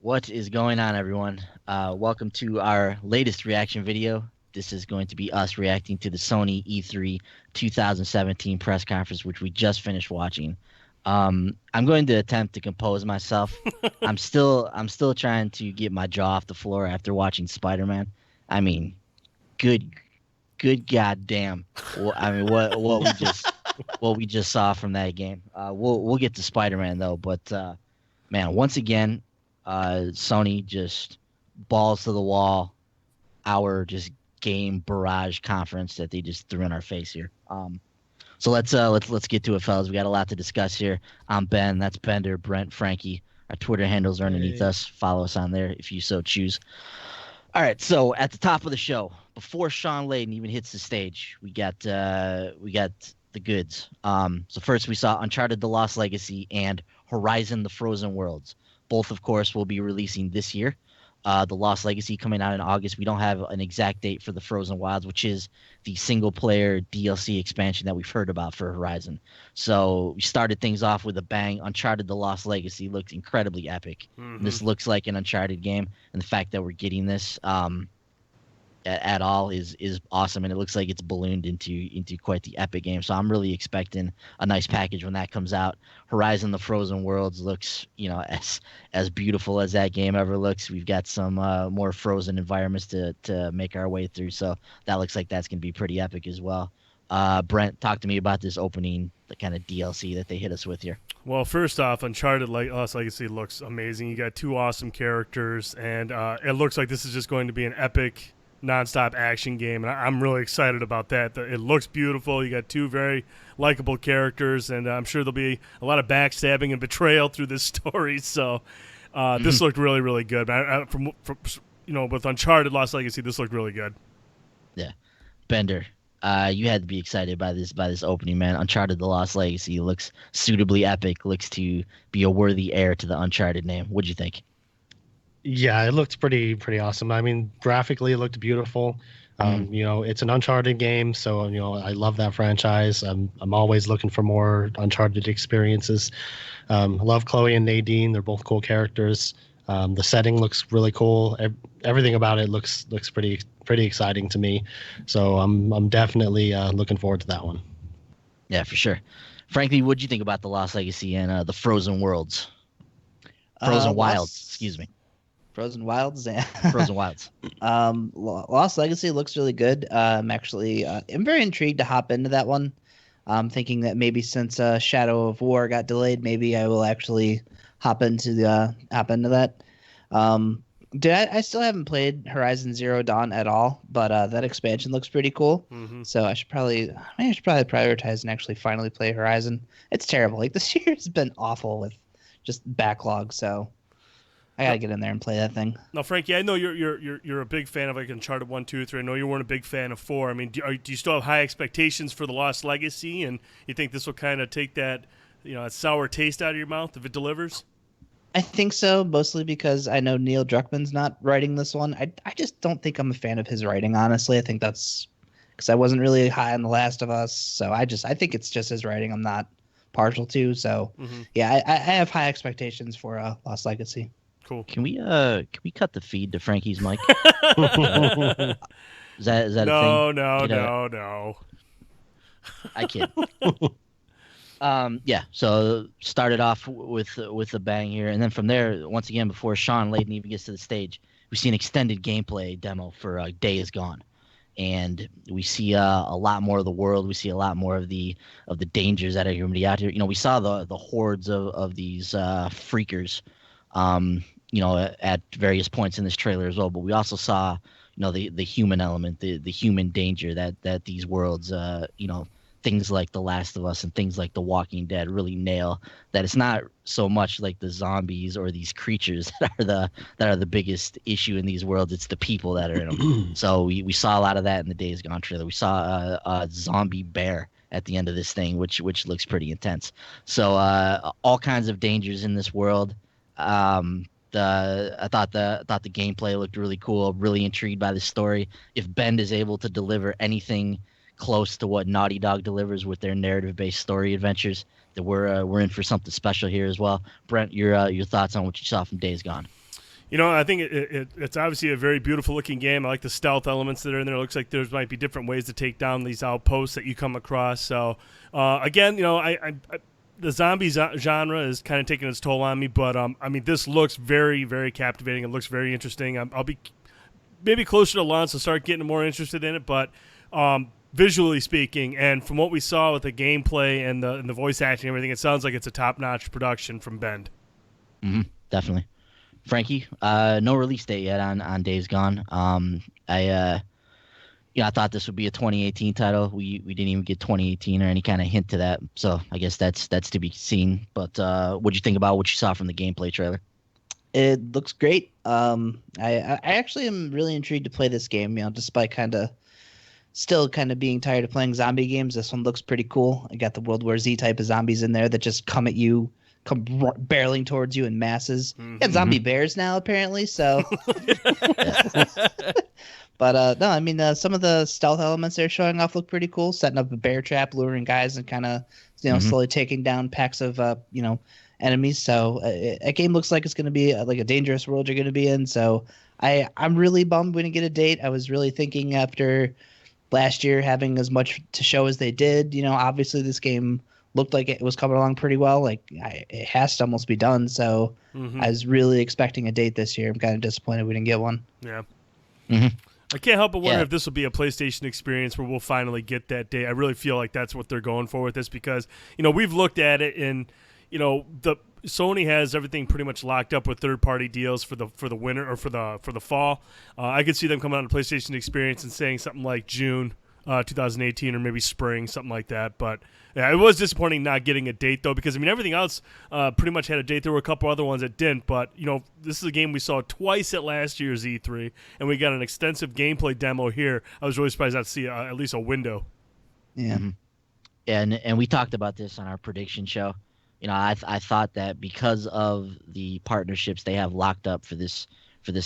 What is going on, everyone? Welcome to our latest reaction video. This is going to be us reacting to the Sony E3 2017 press conference, which we just finished watching. I'm going to attempt to compose myself. I'm still trying to get my jaw off the floor after watching Spider-Man. I mean, good, good goddamn. What we just saw from that game. We'll get to Spider-Man though, but man, once again, Sony just balls to the wall. Our just game barrage conference that they just threw in our face here. So let's get to it, fellas. We got a lot to discuss here. I'm Ben. That's Bender, Brent, Frankie. Our Twitter handles are underneath Hey. us. Follow us on there if you so choose. All right. So at the top of the show, before Sean Layden even hits the stage, we got the goods. So first we saw Uncharted: The Lost Legacy and Horizon: The Frozen Worlds. Both, of course, will be releasing this year. The Lost Legacy coming out in August. We don't have an exact date for the Frozen Wilds, which is the single-player DLC expansion that we've heard about for Horizon. So we started things off with a bang. Uncharted: The Lost Legacy looks incredibly epic. And Mm-hmm. this looks like an Uncharted game, and the fact that we're getting this at all is awesome, and it looks like it's ballooned into quite the epic game. So I'm really expecting a nice package when that comes out. Horizon: The Frozen Worlds looks, as beautiful as that game ever looks. We've got some more frozen environments to make our way through, so that looks like that's gonna be pretty epic as well. Brent, talk to me about this opening, the kind of DLC that they hit us with here. Well, first off, Uncharted Lost Legacy looks amazing. You got two awesome characters, and it looks like this is just going to be an epic, nonstop action game, and I'm really excited about that. It looks beautiful. You got two very likable characters, and I'm sure there'll be a lot of backstabbing and betrayal through this story. So this looked really, really good. From with Uncharted Lost Legacy, this looked really good. Yeah, Bender. You had to be excited by this opening, man. Uncharted: The Lost Legacy looks suitably epic. Looks to be a worthy heir to the Uncharted name. What'd you think? Yeah, it looked pretty awesome. I mean, graphically, it looked beautiful. Mhm. It's an Uncharted game, so I love that franchise. I'm always looking for more Uncharted experiences. I love Chloe and Nadine; they're both cool characters. The setting looks really cool. Everything about it looks pretty exciting to me. So I'm definitely looking forward to that one. Yeah, for sure. Frankly, what'd you think about the Lost Legacy and the Frozen Worlds, Frozen Wilds? Excuse me, Frozen Wilds. Yeah. Frozen Wilds. Lost Legacy looks really good. I'm very intrigued to hop into that one. I'm thinking that maybe since Shadow of War got delayed, maybe I will actually hop into that. Um, I still haven't played Horizon Zero Dawn at all, but that expansion looks pretty cool. Mm-hmm. So I should probably prioritize and actually finally play Horizon. It's terrible. Like this year has been awful with just backlog. So I gotta get in there and play that thing. Now, Frankie, I know you're a big fan of like Uncharted 1, 2, 3. I know you weren't a big fan of 4. I mean, do you still have high expectations for the Lost Legacy, and you think this will kind of take that that sour taste out of your mouth if it delivers? I think so, mostly because I know Neil Druckmann's not writing this one. I just don't think I'm a fan of his writing, honestly. I think that's because I wasn't really high on The Last of Us, so I think it's just his writing I'm not partial to. So Mm-hmm. yeah, I have high expectations for Lost Legacy. Cool. Can we cut the feed to Frankie's mic? Is that a thing? No, You know, no. I kid. Yeah. So started off with a bang here, and then from there, once again, before Sean Layden even gets to the stage, we see an extended gameplay demo for Day Is Gone, and we see a lot more of the world. We see a lot more of the dangers that are going to be out here. We saw the hordes of these freakers, at various points in this trailer as well. But we also saw, the human element, the human danger that these worlds, things like The Last of Us and things like The Walking Dead really nail. That it's not so much like the zombies or these creatures that are the biggest issue in these worlds. It's the people that are in them. So we saw a lot of that in the Days Gone trailer. We saw a zombie bear at the end of this thing, which looks pretty intense. So all kinds of dangers in this world. I thought the gameplay looked really cool. Really intrigued by the story. If Bend is able to deliver anything close to what Naughty Dog delivers with their narrative-based story adventures, that we're in for something special here as well. Brent, your thoughts on what you saw from Days Gone? I think it's obviously a very beautiful looking game. I like the stealth elements that are in there. It looks like there might be different ways to take down these outposts that you come across. So, again, the zombie genre is kind of taking its toll on me, but this looks very, very captivating. It looks very interesting. I'll be maybe closer to launch to start getting more interested in it, but visually speaking, and from what we saw with the gameplay and the voice acting and everything, it sounds like it's a top-notch production from Bend. Mm-hmm, definitely. Frankie, no release date yet on Days Gone. I thought this would be a 2018 title. We didn't even get 2018 or any kind of hint to that. So I guess that's to be seen. But what'd you think about what you saw from the gameplay trailer? It looks great. I actually am really intrigued to play this game. Despite still being tired of playing zombie games, this one looks pretty cool. I got the World War Z type of zombies in there that just come at you, barreling towards you in masses. Mm-hmm. Got zombie bears now, apparently. So, but no, some of the stealth elements they're showing off look pretty cool. Setting up a bear trap, luring guys, and slowly taking down packs of enemies. So a game looks like it's going to be like a dangerous world you're going to be in. So I'm really bummed we didn't get a date. I was really thinking after last year having as much to show as they did. Obviously this game looked like it was coming along pretty well. It has to almost be done. So I was really expecting a date this year. I'm kind of disappointed we didn't get one. Yeah. Mm-hmm. I can't help but wonder if this will be a PlayStation experience where we'll finally get that date. I really feel like that's what they're going for with this because, we've looked at it and, the Sony has everything pretty much locked up with third-party deals for the winter or for the fall. I could see them coming out on a PlayStation experience and saying something like June 2018 or maybe spring, something like that. But yeah, it was disappointing not getting a date though, because everything else pretty much had a date. There were a couple other ones that didn't, but this is a game we saw twice at last year's E3, and we got an extensive gameplay demo here. I was really surprised not to see at least a window. Yeah, and we talked about this on our prediction show. I thought that because of the partnerships they have locked up for this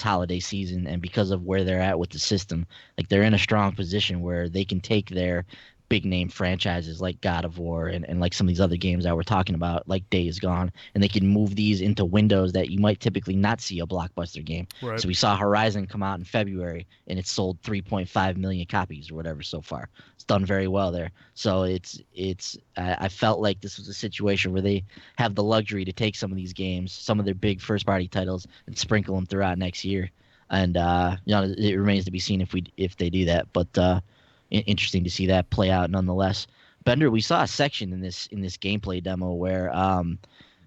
holiday season, and because of where they're at with the system, they're in a strong position where they can take their big name franchises like God of War and like some of these other games that we're talking about, like Days Gone, and they can move these into windows that you might typically not see a blockbuster game. Right. So we saw Horizon come out in February, and it sold 3.5 million copies or whatever so far. It's done very well there. So I felt like this was a situation where they have the luxury to take some of these games, some of their big first party titles, and sprinkle them throughout next year. And it remains to be seen if they do that. But interesting to see that play out nonetheless. Bender, we saw a section in this gameplay demo where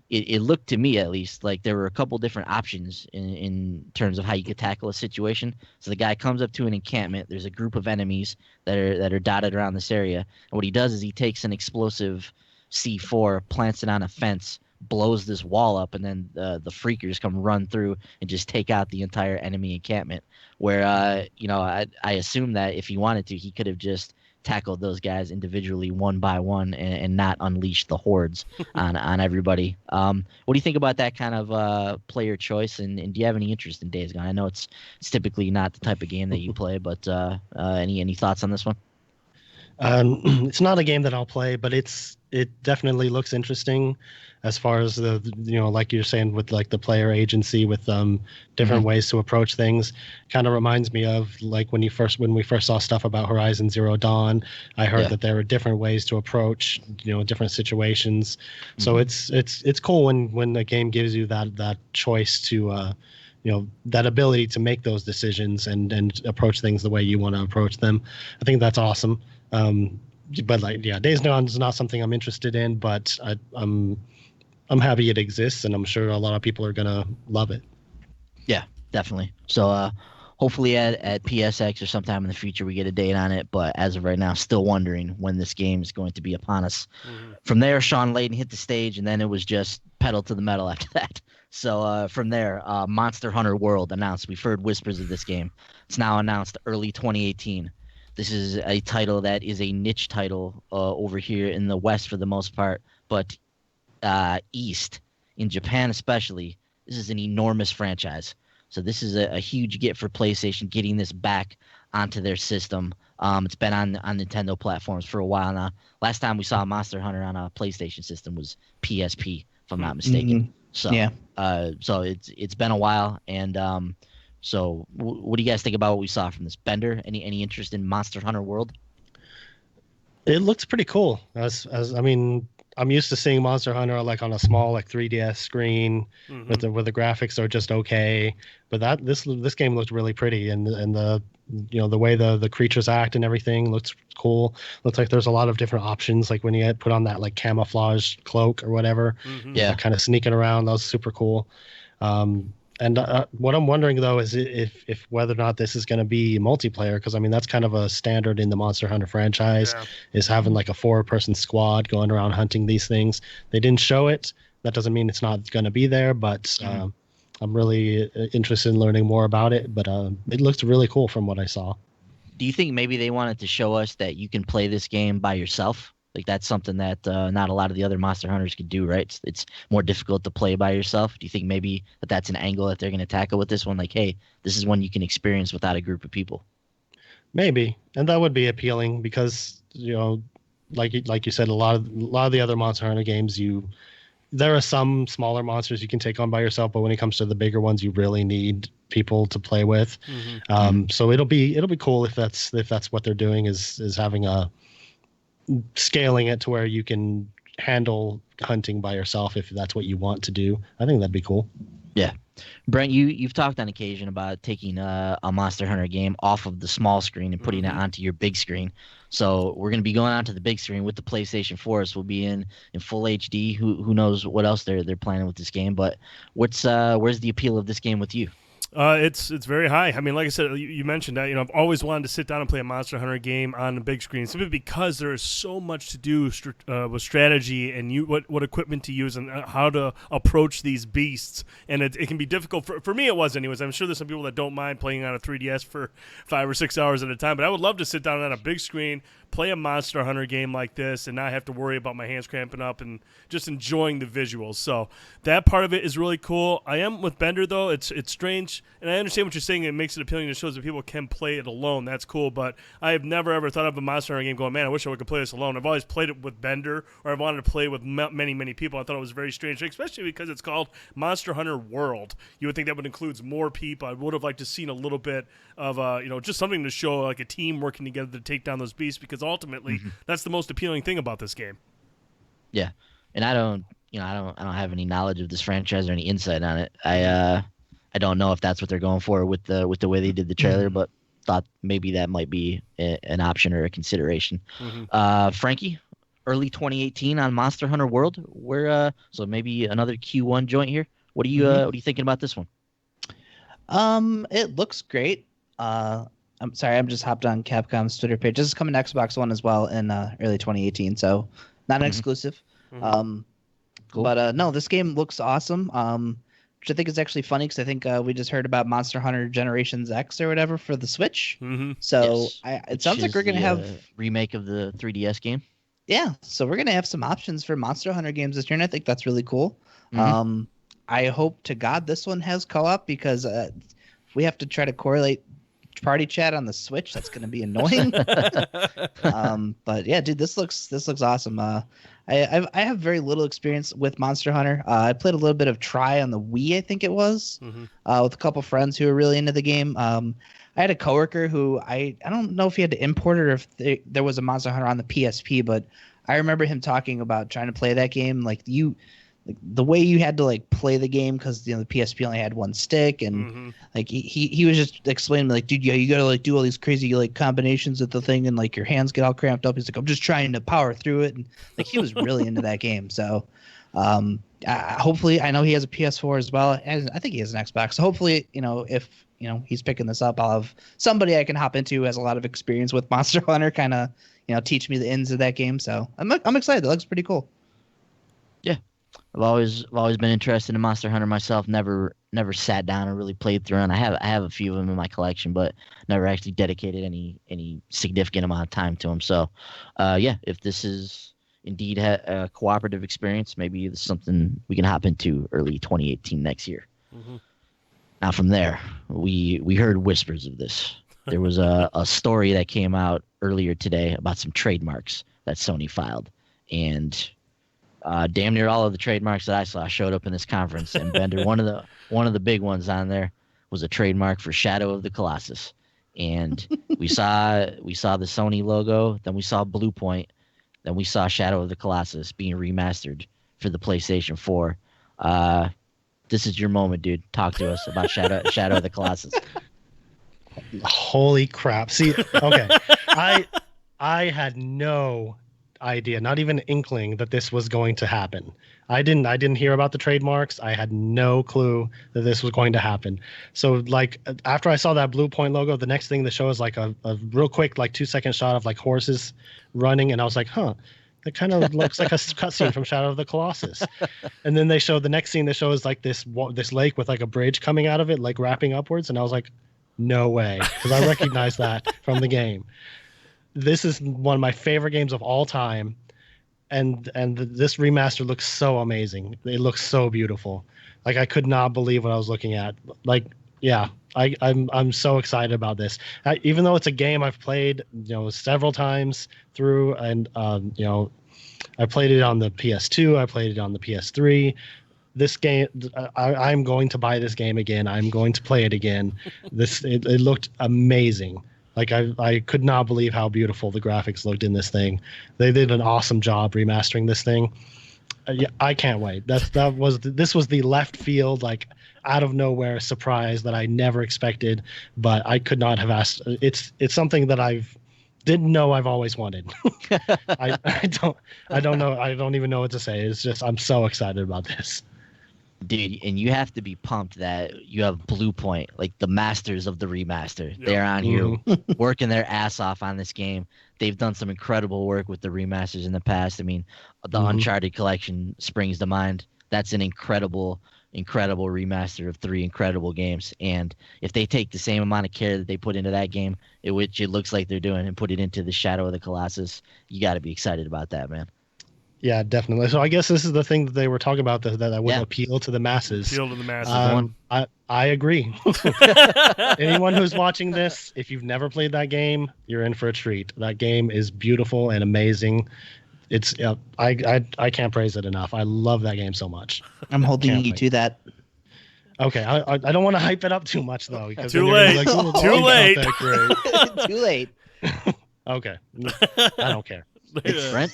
it looked to me at least like there were a couple different options in terms of how you could tackle a situation. So the guy comes up to an encampment. There's a group of enemies that are dotted around this area. And what he does is he takes an explosive C4, plants it on a fence, blows this wall up, and then the freakers come run through and just take out the entire enemy encampment. Where I assume that if he wanted to, he could have just tackled those guys individually one by one and not unleash the hordes on everybody. What do you think about that kind of player choice? And do you have any interest in Days Gone? I know it's typically not the type of game that you play, but any thoughts on this one? It's not a game that I'll play, but it definitely looks interesting as far as the like you're saying with like the player agency with different ways to approach things. Kind of reminds me of like when we first saw stuff about Horizon Zero Dawn. I heard that there are different ways to approach different situations. So it's cool when a game gives you that choice to that ability to make those decisions and approach things the way you want to approach them. I think that's awesome. But Days Gone is not something I'm interested in, but I'm happy it exists, and I'm sure a lot of people are gonna love it. Yeah, definitely. So hopefully at PSX or sometime in the future we get a date on it. But as of right now, still wondering when this game is going to be upon us. From there, Sean Layden hit the stage, and then it was just pedal to the metal after that. So from there, Monster Hunter World announced. We've heard whispers of this game. It's now announced early 2018. This is a title that is a niche title over here in the West for the most part, but East, in Japan especially, this is an enormous franchise. So this is a huge get for PlayStation, getting this back onto their system. It's been on Nintendo platforms for a while now. Last time we saw Monster Hunter on a PlayStation system was PSP, if I'm not mistaken. So Yeah. so it's been a while, and so what do you guys think about what we saw from this? Bender, any interest in Monster Hunter World? It looks pretty cool. As I mean, I'm used to seeing Monster Hunter like on a small like 3DS screen with the graphics are just okay. But this game looked really pretty, and the the way the creatures act and everything looks cool. Looks like there's a lot of different options. Like when you put on that like camouflage cloak or whatever, Yeah. kind of sneaking around. That was super cool. And what I'm wondering though is if whether or not this is going to be multiplayer, because I mean that's kind of a standard in the Monster Hunter franchise, is having like a 4-person squad going around hunting these things. They didn't show it. That doesn't mean it's not going to be there, but I'm really interested in learning more about it. But it looks really cool from what I saw. Do you think maybe they wanted to show us that you can play this game by yourself? Like that's something that not a lot of the other Monster Hunters could do, right? It's more difficult to play by yourself. Do you think maybe that's an angle that they're going to tackle with this one? Like, hey, this is one you can experience without a group of people. Maybe, and that would be appealing because like you said, a lot of the other Monster Hunter games, there are some smaller monsters you can take on by yourself, but when it comes to the bigger ones, you really need people to play with. So it'll be cool if that's what they're doing is having scaling it to where you can handle hunting by yourself if that's what you want to do. I think that'd be cool. Yeah. Brent, you've talked on occasion about taking a Monster Hunter game off of the small screen and putting it onto your big screen. So we're going to be going onto the big screen with the PlayStation 4. So we'll be in full HD. Who knows what else they're planning with this game? But where's the appeal of this game with you? It's very high. I mean, like I said, you mentioned that. I've always wanted to sit down and play a Monster Hunter game on the big screen, simply because there is so much to do with strategy and what equipment to use and how to approach these beasts. And it can be difficult for me. It was, anyways. I'm sure there's some people that don't mind playing on a 3DS for 5 or 6 hours at a time, but I would love to sit down on a big screen, play a Monster Hunter game like this, and not have to worry about my hands cramping up and just enjoying the visuals. So that part of it is really cool. I am with Bender though. It's strange, and I understand what you're saying. It makes it appealing. It shows that people can play it alone. That's cool. But I have never ever thought of a Monster Hunter game going, man, I wish I could play this alone. I've always played it with Bender, or I've wanted to play with many people. I thought it was very strange, especially because it's called Monster Hunter World. You would think that would include more people. I would have liked to seen a little bit of just something to show like a team working together to take down those beasts, because ultimately that's the most appealing thing about this game. Yeah. And I don't have any knowledge of this franchise or any insight on it. I don't know if that's what they're going for with the way they did the trailer, but thought maybe that might be an option or a consideration. Frankie, early 2018 on Monster Hunter World. So maybe another Q1 joint here. What are you thinking about this one? It looks great. I'm sorry, I'm just hopped on Capcom's Twitter page. This is coming to Xbox One as well in early 2018, so not an exclusive. Cool. But no, this game looks awesome. Which I think is actually funny because I think we just heard about Monster Hunter Generations X or whatever for the Switch. So yes. It sounds like we're gonna have remake of the 3DS game. Yeah, so we're gonna have some options for Monster Hunter games this year, and I think that's really cool. I hope to God this one has co-op, because if we have to try to correlate party chat on the Switch, that's going to be annoying. But yeah, dude, this looks awesome. I have very little experience with Monster Hunter. I played a little bit of Try on the Wii, I think it was, with a couple friends who were really into the game. I had a coworker who I don't know if he had to import it or if there was a Monster Hunter on the PSP, but I remember him talking about trying to play that game. The way you had to like play the game, because the PSP only had one stick, and like he was just explaining like, dude, yeah, you gotta like do all these crazy like combinations of the thing, and like your hands get all cramped up. He's like, I'm just trying to power through it, and like he was really into that game. So hopefully, I know he has a PS4 as well, and I think he has an Xbox. So hopefully, if he's picking this up, I'll have somebody I can hop into who has a lot of experience with Monster Hunter, kind of teach me the ins of that game. So I'm excited. It looks pretty cool. Yeah. I've always been interested in Monster Hunter myself. Never sat down and really played through it. I have a few of them in my collection, but never actually dedicated any significant amount of time to them. So, if this is indeed a cooperative experience, maybe it's something we can hop into early 2018 next year. Now, from there, we heard whispers of this. There was a story that came out earlier today about some trademarks that Sony filed, and Damn near all of the trademarks that I saw showed up in this conference, and Bender, one of the big ones on there was a trademark for Shadow of the Colossus. And we saw the Sony logo, then we saw Blue Point, then we saw Shadow of the Colossus being remastered for the PlayStation 4. This is your moment, dude. Talk to us about Shadow of the Colossus. Holy crap. See, okay. I had no idea, not even an inkling that this was going to happen. I didn't hear about the trademarks. I had no clue that this was going to happen. So like after I saw that Blue Point logo, the next thing the show is like a real quick like 2-second shot of like horses running, and I was like, huh, that kind of looks like a cutscene from Shadow of the Colossus. And then they show the next scene. They show is like this lake with like a bridge coming out of it, like wrapping upwards, and I was like, no way, because I recognize that from the game. This is one of my favorite games of all time, and this remaster looks so amazing. It looks so beautiful. Like I could not believe what I was looking at. Like, yeah, I'm so excited about this. Even though it's a game I've played, several times through, and I played it on the PS2, I played it on the PS3. This game, I'm going to buy this game again. I'm going to play it again. It looked amazing. Like I could not believe how beautiful the graphics looked in this thing. They did an awesome job remastering this thing. Yeah, I can't wait. This was the left field, like out of nowhere surprise that I never expected, but I could not have asked. It's something that didn't know I've always wanted. I don't know. I don't even know what to say. It's just I'm so excited about this. Dude, and you have to be pumped that you have Blue Point, like the masters of the remaster. Yep. They're on here working their ass off on this game. They've done some incredible work with the remasters in the past. I mean, the Uncharted collection springs to mind. That's an incredible remaster of 3 incredible games. And if they take the same amount of care that they put into that game, which it looks like they're doing, and put it into the Shadow of the Colossus, you got to be excited about that, man. Yeah, definitely. So I guess this is the thing that they were talking about that would appeal to the masses. Appeal to the masses. I agree. Anyone who's watching this, if you've never played that game, you're in for a treat. That game is beautiful and amazing. It's I can't praise it enough. I love that game so much. I'm holding you to that. Okay, I don't want to hype it up too much though. Too late. Too late. Too late. Okay, I don't care. Brent,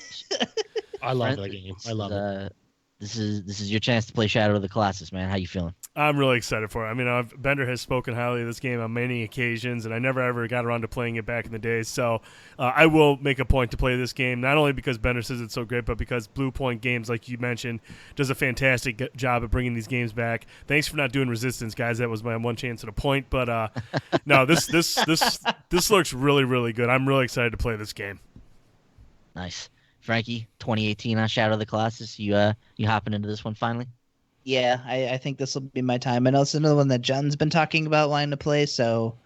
I love that game. I love it. This is your chance to play Shadow of the Colossus, man. How you feeling? I'm really excited for it. I mean, Bender has spoken highly of this game on many occasions, and I never ever got around to playing it back in the day. So I will make a point to play this game, not only because Bender says it's so great, but because Blue Point Games, like you mentioned, does a fantastic job at bringing these games back. Thanks for not doing Resistance, guys. That was my one chance at a point. But no, this looks really, really good. I'm really excited to play this game. Nice. Frankie, 2018 on Shadow of the Colossus. You hopping into this one finally? Yeah, I think this will be my time. I know it's another one that John's been talking about wanting to play, so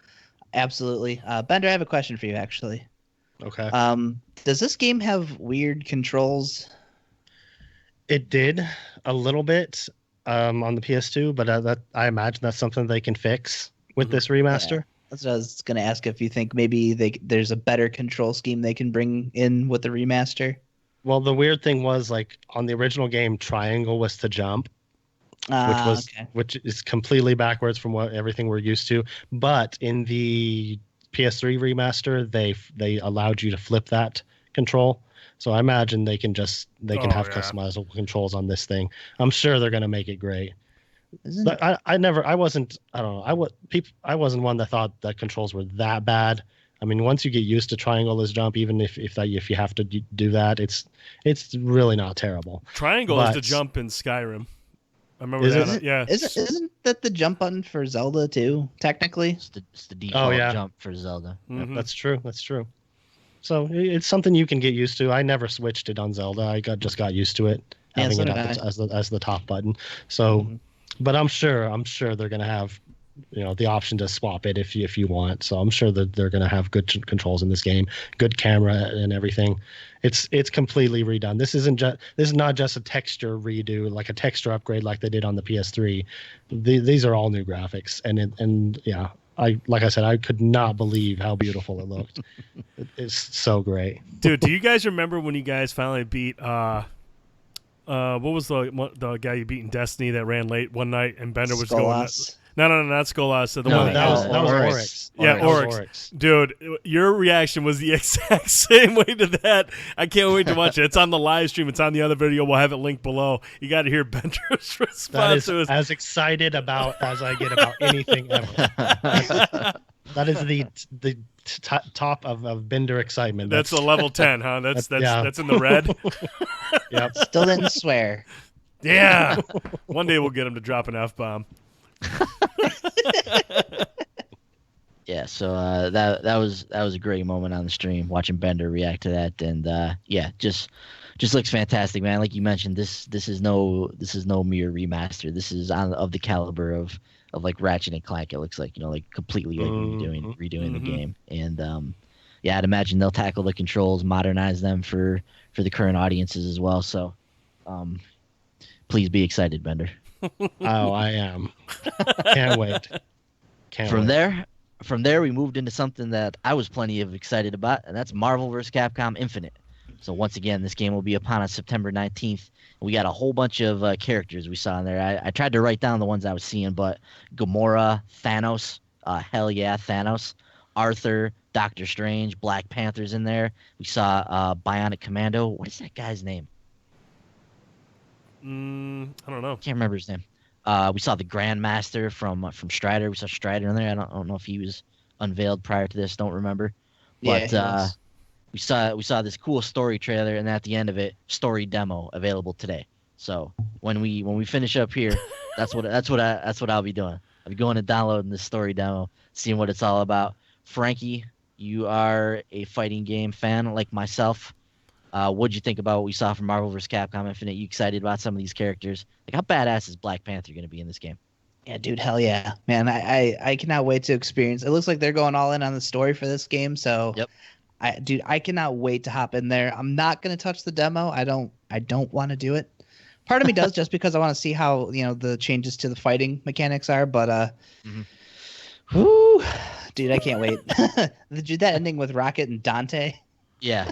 absolutely. Bender, I have a question for you, actually. Okay. Does this game have weird controls? It did a little bit on the PS2, but that I imagine that's something they can fix with this remaster. Yeah. That's what I was going to ask, if you think maybe there's a better control scheme they can bring in with the remaster. Well, the weird thing was, like, on the original game, triangle was to jump, which is completely backwards from everything we're used to. But in the PS3 remaster, they allowed you to flip that control. So I imagine they can have customizable controls on this thing. I'm sure they're going to make it great. I wasn't one that thought that controls were that bad. I mean, once you get used to triangle as jump, even if you have to do that, it's really not terrible. Triangle is the jump in Skyrim. I remember that. Yeah. Isn't that the jump button for Zelda too? Technically, it's the default jump for Zelda. Mm-hmm. That's true. So it's something you can get used to. I never switched it on Zelda. I just got used to it, having it as the top button. So. Mm-hmm. But I'm sure they're going to have, the option to swap it if you want. So I'm sure that they're going to have good controls in this game, good camera and everything. It's completely redone. This is not just a texture redo, like a texture upgrade like they did on the PS3. These are all new graphics, and yeah, like I said, I could not believe how beautiful it looked. It's so great. Dude, do you guys remember when you guys finally beat What was the guy you beat in Destiny that ran late one night and Bender was going Colossus. No, not Skolas. The No, one that was Oryx. Oryx. Yeah, That was Oryx. Oryx. Dude, your reaction was the exact same way to that. I can't wait to watch it. It's on the live stream. It's on the other video. We'll have it linked below. You got to hear Bender's That response is to it. as excited about as I get about anything ever. That is the top of Bender excitement. That's a level 10, huh? That's yeah. that's in the red. Yep. Still didn't swear. Yeah. One day we'll get him to drop an F-bomb. Yeah, so that was a great moment on the stream, watching Bender react to that, and yeah, just looks fantastic, man. Like you mentioned, this is no mere remaster. This is of the caliber of like Ratchet and Clank. It looks like, like completely like redoing the game, and yeah, I'd imagine they'll tackle the controls, modernize them for the current audiences as well. So, please be excited, Bender. Oh, I am. Can't wait. From there, we moved into something that I was plenty of excited about, and that's Marvel vs. Capcom Infinite. So once again, this game will be upon us September 19th. We got a whole bunch of characters we saw in there. I tried to write down the ones I was seeing, but Gamora, Thanos, hell yeah, Thanos, Arthur, Doctor Strange, Black Panther's in there. We saw Bionic Commando. What is that guy's name? I don't know. Can't remember his name. We saw the Grandmaster from Strider. We saw Strider in there. I don't know if he was unveiled prior to this. Don't remember. But we saw this cool story trailer, and at the end of it, story demo available today. So when we finish up here, that's what I'll be doing. I'll be going and downloading this story demo, seeing what it's all about. Frankie, you are a fighting game fan like myself. What'd you think about what we saw from Marvel vs. Capcom Infinite? You excited about some of these characters? Like, how badass is Black Panther going to be in this game? Yeah, dude, hell yeah, man! I cannot wait to experience. It looks like they're going all in on the story for this game. So, yep. I cannot wait to hop in there. I'm not gonna touch the demo. I don't want to do it. Part of me does, just because I want to see how the changes to the fighting mechanics are. But whoo, dude, I can't wait. Dude, that ending with Rocket and Dante. Yeah.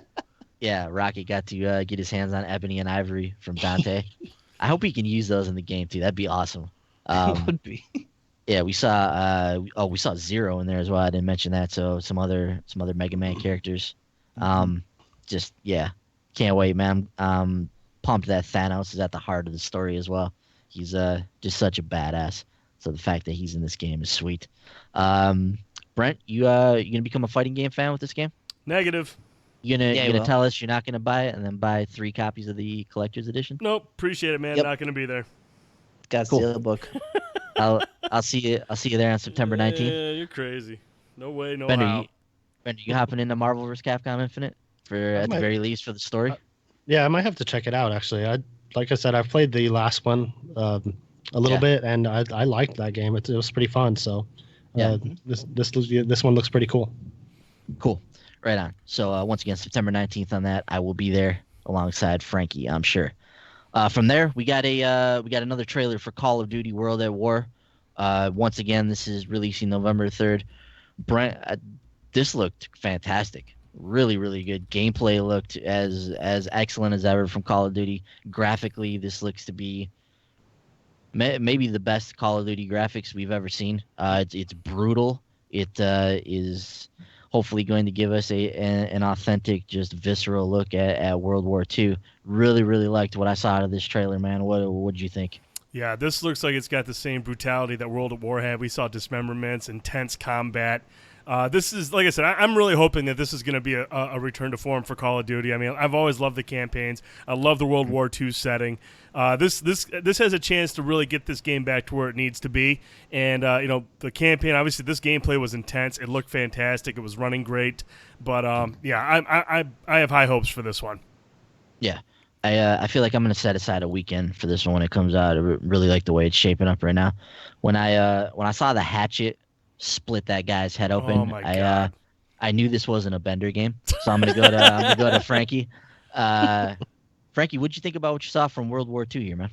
Yeah, Rocky got to get his hands on Ebony and Ivory from Dante. I hope he can use those in the game too. That'd be awesome. Would be. Yeah, we saw Zero in there as well. I didn't mention that. So some other Mega Man characters. Just yeah, can't wait, man. Pumped that Thanos is at the heart of the story as well. He's just such a badass. So the fact that he's in this game is sweet. Brent, you gonna become a fighting game fan with this game? Negative. You gonna tell us you're not gonna buy it and then buy 3 copies of the collector's edition? Nope. Appreciate it, man. Yep. Not gonna be there. Got Cool. the book. I'll see you there on September 19th. Yeah, you're crazy. No way, no Bender, how. you hopping into Marvel vs. Capcom Infinite at the very least for the story? Yeah, I might have to check it out. Actually, like I said, I've played the last one a little bit, and I liked that game. It was pretty fun. So, this one looks pretty cool. Cool. Right on. So once again, September 19th on that. I will be there alongside Frankie, I'm sure. From there, we got another trailer for Call of Duty World at War. Once again, this is releasing November 3rd. Brent, this looked fantastic. Really, really good. Gameplay looked as excellent as ever from Call of Duty. Graphically, this looks to be maybe the best Call of Duty graphics we've ever seen. It's brutal. It is hopefully going to give us an authentic, just visceral look at World War II. Really, really liked what I saw out of this trailer, man. What did you think? Yeah, this looks like it's got the same brutality that World at War had. We saw dismemberments, intense combat. This is, like I said, I'm really hoping that this is going to be a return to form for Call of Duty. I mean, I've always loved the campaigns. I love the World War II setting. This has a chance to really get this game back to where it needs to be. And, the campaign, obviously, this gameplay was intense. It looked fantastic. It was running great. But, I have high hopes for this one. Yeah. I feel like I'm going to set aside a weekend for this one when it comes out. I really like the way it's shaping up right now. When I saw the hatchet split that guy's head open, Oh my God. I knew this wasn't a Bender game. So I'm going to go to Frankie. Frankie, what'd you think about what you saw from World War II here, man?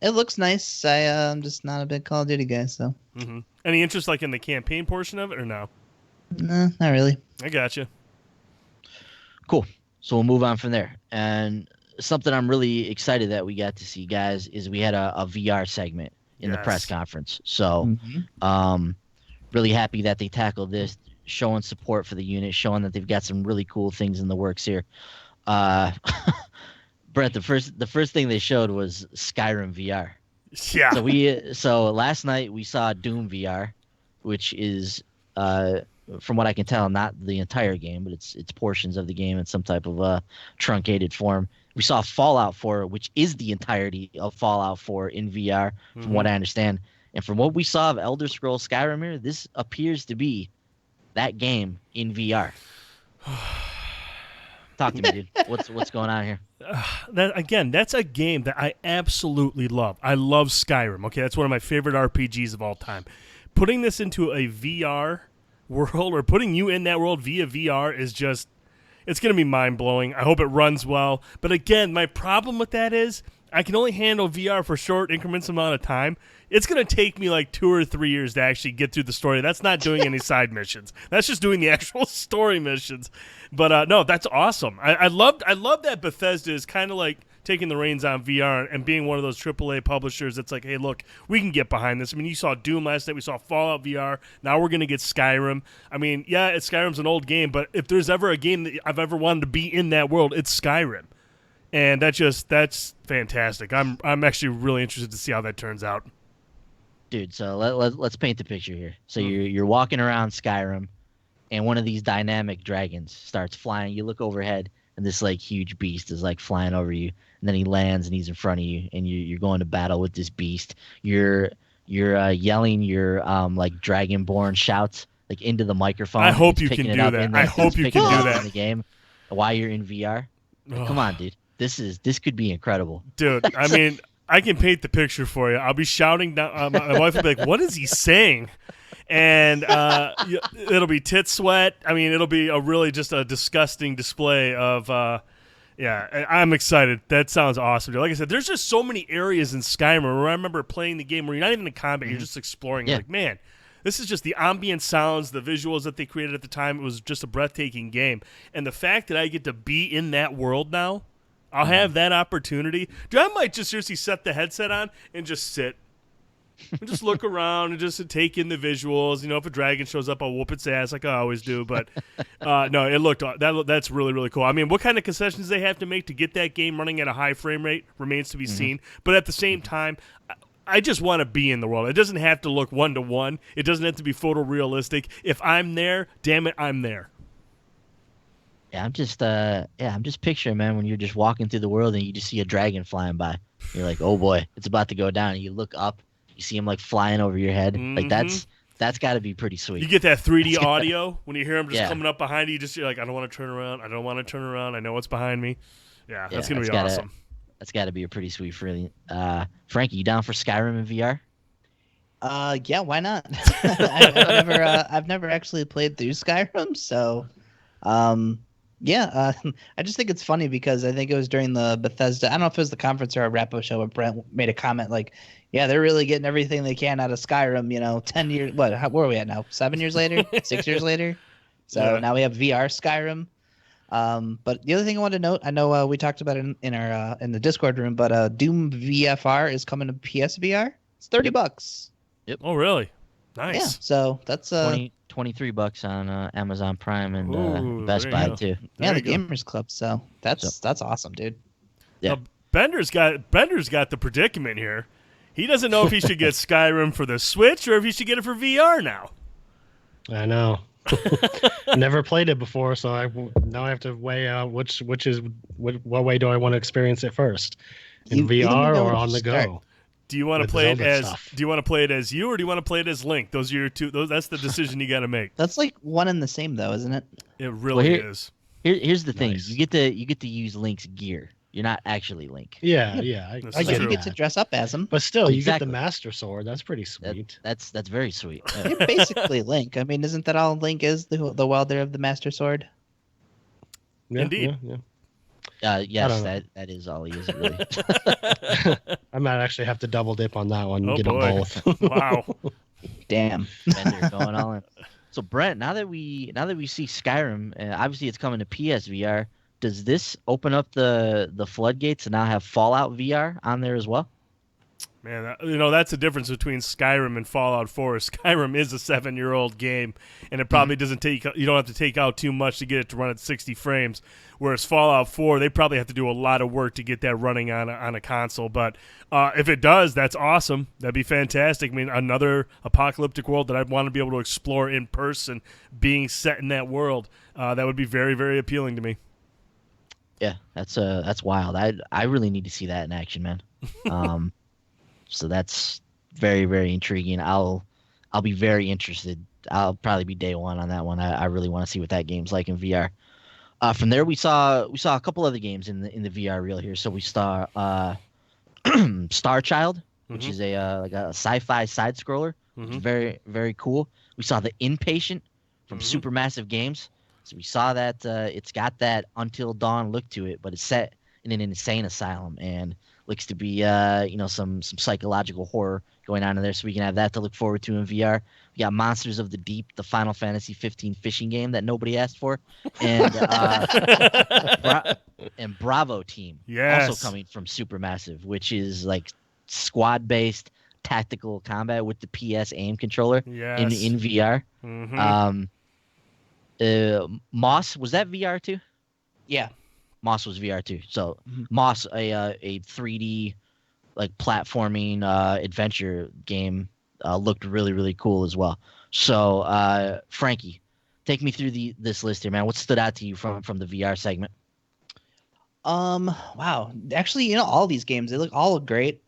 It looks nice. I'm just not a big Call of Duty guy, so. Mm-hmm. Any interest in the campaign portion of it or no? No, not really. I gotcha. Cool. So we'll move on from there. And something I'm really excited that we got to see, guys, is we had a VR segment in the press conference. So, really happy that they tackled this, showing support for the unit, showing that they've got some really cool things in the works here. Brett, the first thing they showed was Skyrim VR. Yeah. So last night we saw Doom VR, which is from what I can tell, not the entire game, but it's portions of the game in some type of truncated form. We saw Fallout 4, which is the entirety of Fallout 4 in VR, from what I understand. And from what we saw of Elder Scrolls Skyrim here, this appears to be that game in VR. Talk to me, dude. What's going on here? That's a game that I absolutely love. I love Skyrim. Okay, that's one of my favorite RPGs of all time. Putting this into a VR world, or putting you in that world via VR, is just, it's going to be mind-blowing. I hope it runs well. But again, my problem with that is I can only handle VR for short increments amount of time. It's going to take me like 2 or 3 years to actually get through the story. That's not doing any side missions. That's just doing the actual story missions. But no, that's awesome. I love that Bethesda is kind of like taking the reins on VR and being one of those AAA publishers that's like, hey, look, we can get behind this. I mean, you saw Doom last night. We saw Fallout VR. Now we're going to get Skyrim. I mean, yeah, Skyrim's an old game, but if there's ever a game that I've ever wanted to be in that world, it's Skyrim. And that's fantastic. I'm actually really interested to see how that turns out. Dude, so let's paint the picture here. So you're walking around Skyrim, and one of these dynamic dragons starts flying. You look overhead, and this like huge beast is like flying over you, and then he lands and he's in front of you, and you're going to battle with this beast. You're yelling your like dragonborn shouts like into the microphone. I hope you can do that. I hope you can do that in the game while you're in VR. Like, come on, dude. This could be incredible, dude. I mean, I can paint the picture for you. I'll be shouting down. My wife will be like, "What is he saying?" And it'll be tit sweat. I mean, it'll be just a disgusting display of. Yeah, I'm excited. That sounds awesome, dude. Like I said, there's just so many areas in Skyrim where I remember playing the game where you're not even in combat, you're just exploring. Yeah. Like, man, this is just the ambient sounds, the visuals that they created at the time. It was just a breathtaking game, and the fact that I get to be in that world now. I'll have that opportunity. Dude, I might just seriously set the headset on and just sit. And just look around and just take in the visuals. You know, if a dragon shows up, I'll whoop its ass like I always do. But no, that's really, really cool. I mean, what kind of concessions they have to make to get that game running at a high frame rate remains to be seen. But at the same time, I just want to be in the world. It doesn't have to look one-to-one. It doesn't have to be photorealistic. If I'm there, damn it, I'm there. Yeah, I'm just picturing, man, when you're just walking through the world and you just see a dragon flying by. You're like, oh boy, it's about to go down. And you look up, you see him like flying over your head. Like that's got to be pretty sweet. You get that 3D audio when you hear him just coming up behind you. You're like, I don't want to turn around. I don't want to turn around. I know what's behind me. Yeah, that's gonna be awesome. That's got to be a pretty sweet feeling. Frankie, you down for Skyrim in VR? Yeah, why not? I've never actually played through Skyrim, so. Yeah, I just think it's funny because I think it was during the Bethesda, I don't know if it was the conference or a wrap-up show, but Brent made a comment like, yeah, they're really getting everything they can out of Skyrim, 10 years, where are we at now? 7 years later? 6 years later? So now we have VR Skyrim. But the other thing I wanted to note, I know we talked about it in our in the Discord room, but Doom VFR is coming to PSVR. It's $30. Yep. Oh, really? Nice. Yeah, so that's $23 on Amazon Prime and Best Buy too. Yeah, the Gamers Club. So that's awesome, dude. Yeah. Now, Bender's got the predicament here. He doesn't know if he should get Skyrim for the Switch or if he should get it for VR now. I know. Never played it before, so now I have to weigh out what way do I want to experience it first, in VR or on the go. Do you want to play it as you, or do you want to play it as Link? Those are your two. That's the decision you got to make. That's like one and the same, though, isn't it? It really is. Here's the thing: you get to use Link's gear. You're not actually Link. Yeah. I get you get to dress up as him. But still, you get the Master Sword. That's pretty sweet. That's very sweet. You're basically Link. I mean, isn't that all Link is? The welder of the Master Sword. Yeah, indeed. Yeah. Yes, that is all he is, really. I might actually have to double dip on that one and get them both. Wow. Damn. Bender going all in. So Brent, now that we see Skyrim, obviously it's coming to PSVR. does this open up the floodgates and now have Fallout VR on there as well? Man, that's the difference between Skyrim and Fallout 4. Skyrim is a 7-year-old game, and it probably doesn't take. You don't have to take out too much to get it to run at 60 frames. Whereas Fallout 4, they probably have to do a lot of work to get that running on a console. But if it does, that's awesome. That'd be fantastic. I mean, another apocalyptic world that I'd want to be able to explore in person, being set in that world. That would be very, very appealing to me. Yeah, that's wild. I really need to see that in action, man. So that's very, very intriguing. I'll be very interested. I'll probably be day one on that one. I really want to see what that game's like in VR. From there, we saw a couple other games in the VR reel here. So we saw Star Child, which is a sci-fi side scroller, which is very, very cool. We saw The Inpatient from Supermassive Games. So we saw that it's got that Until Dawn look to it, but it's set in an insane asylum and looks to be some psychological horror going on in there. So we can have that to look forward to in VR. We got Monsters of the Deep, the Final Fantasy 15 fishing game that nobody asked for, and and Bravo Team, also coming from Supermassive, which is like squad-based tactical combat with the PS aim controller in VR. Moss, was that VR too? Yeah. Moss was VR too. So Moss, a 3D like platforming adventure game, looked really, really cool as well. So Frankie, take me through this list here, man. What stood out to you from the VR segment? Wow. Actually, all these games, they all look great.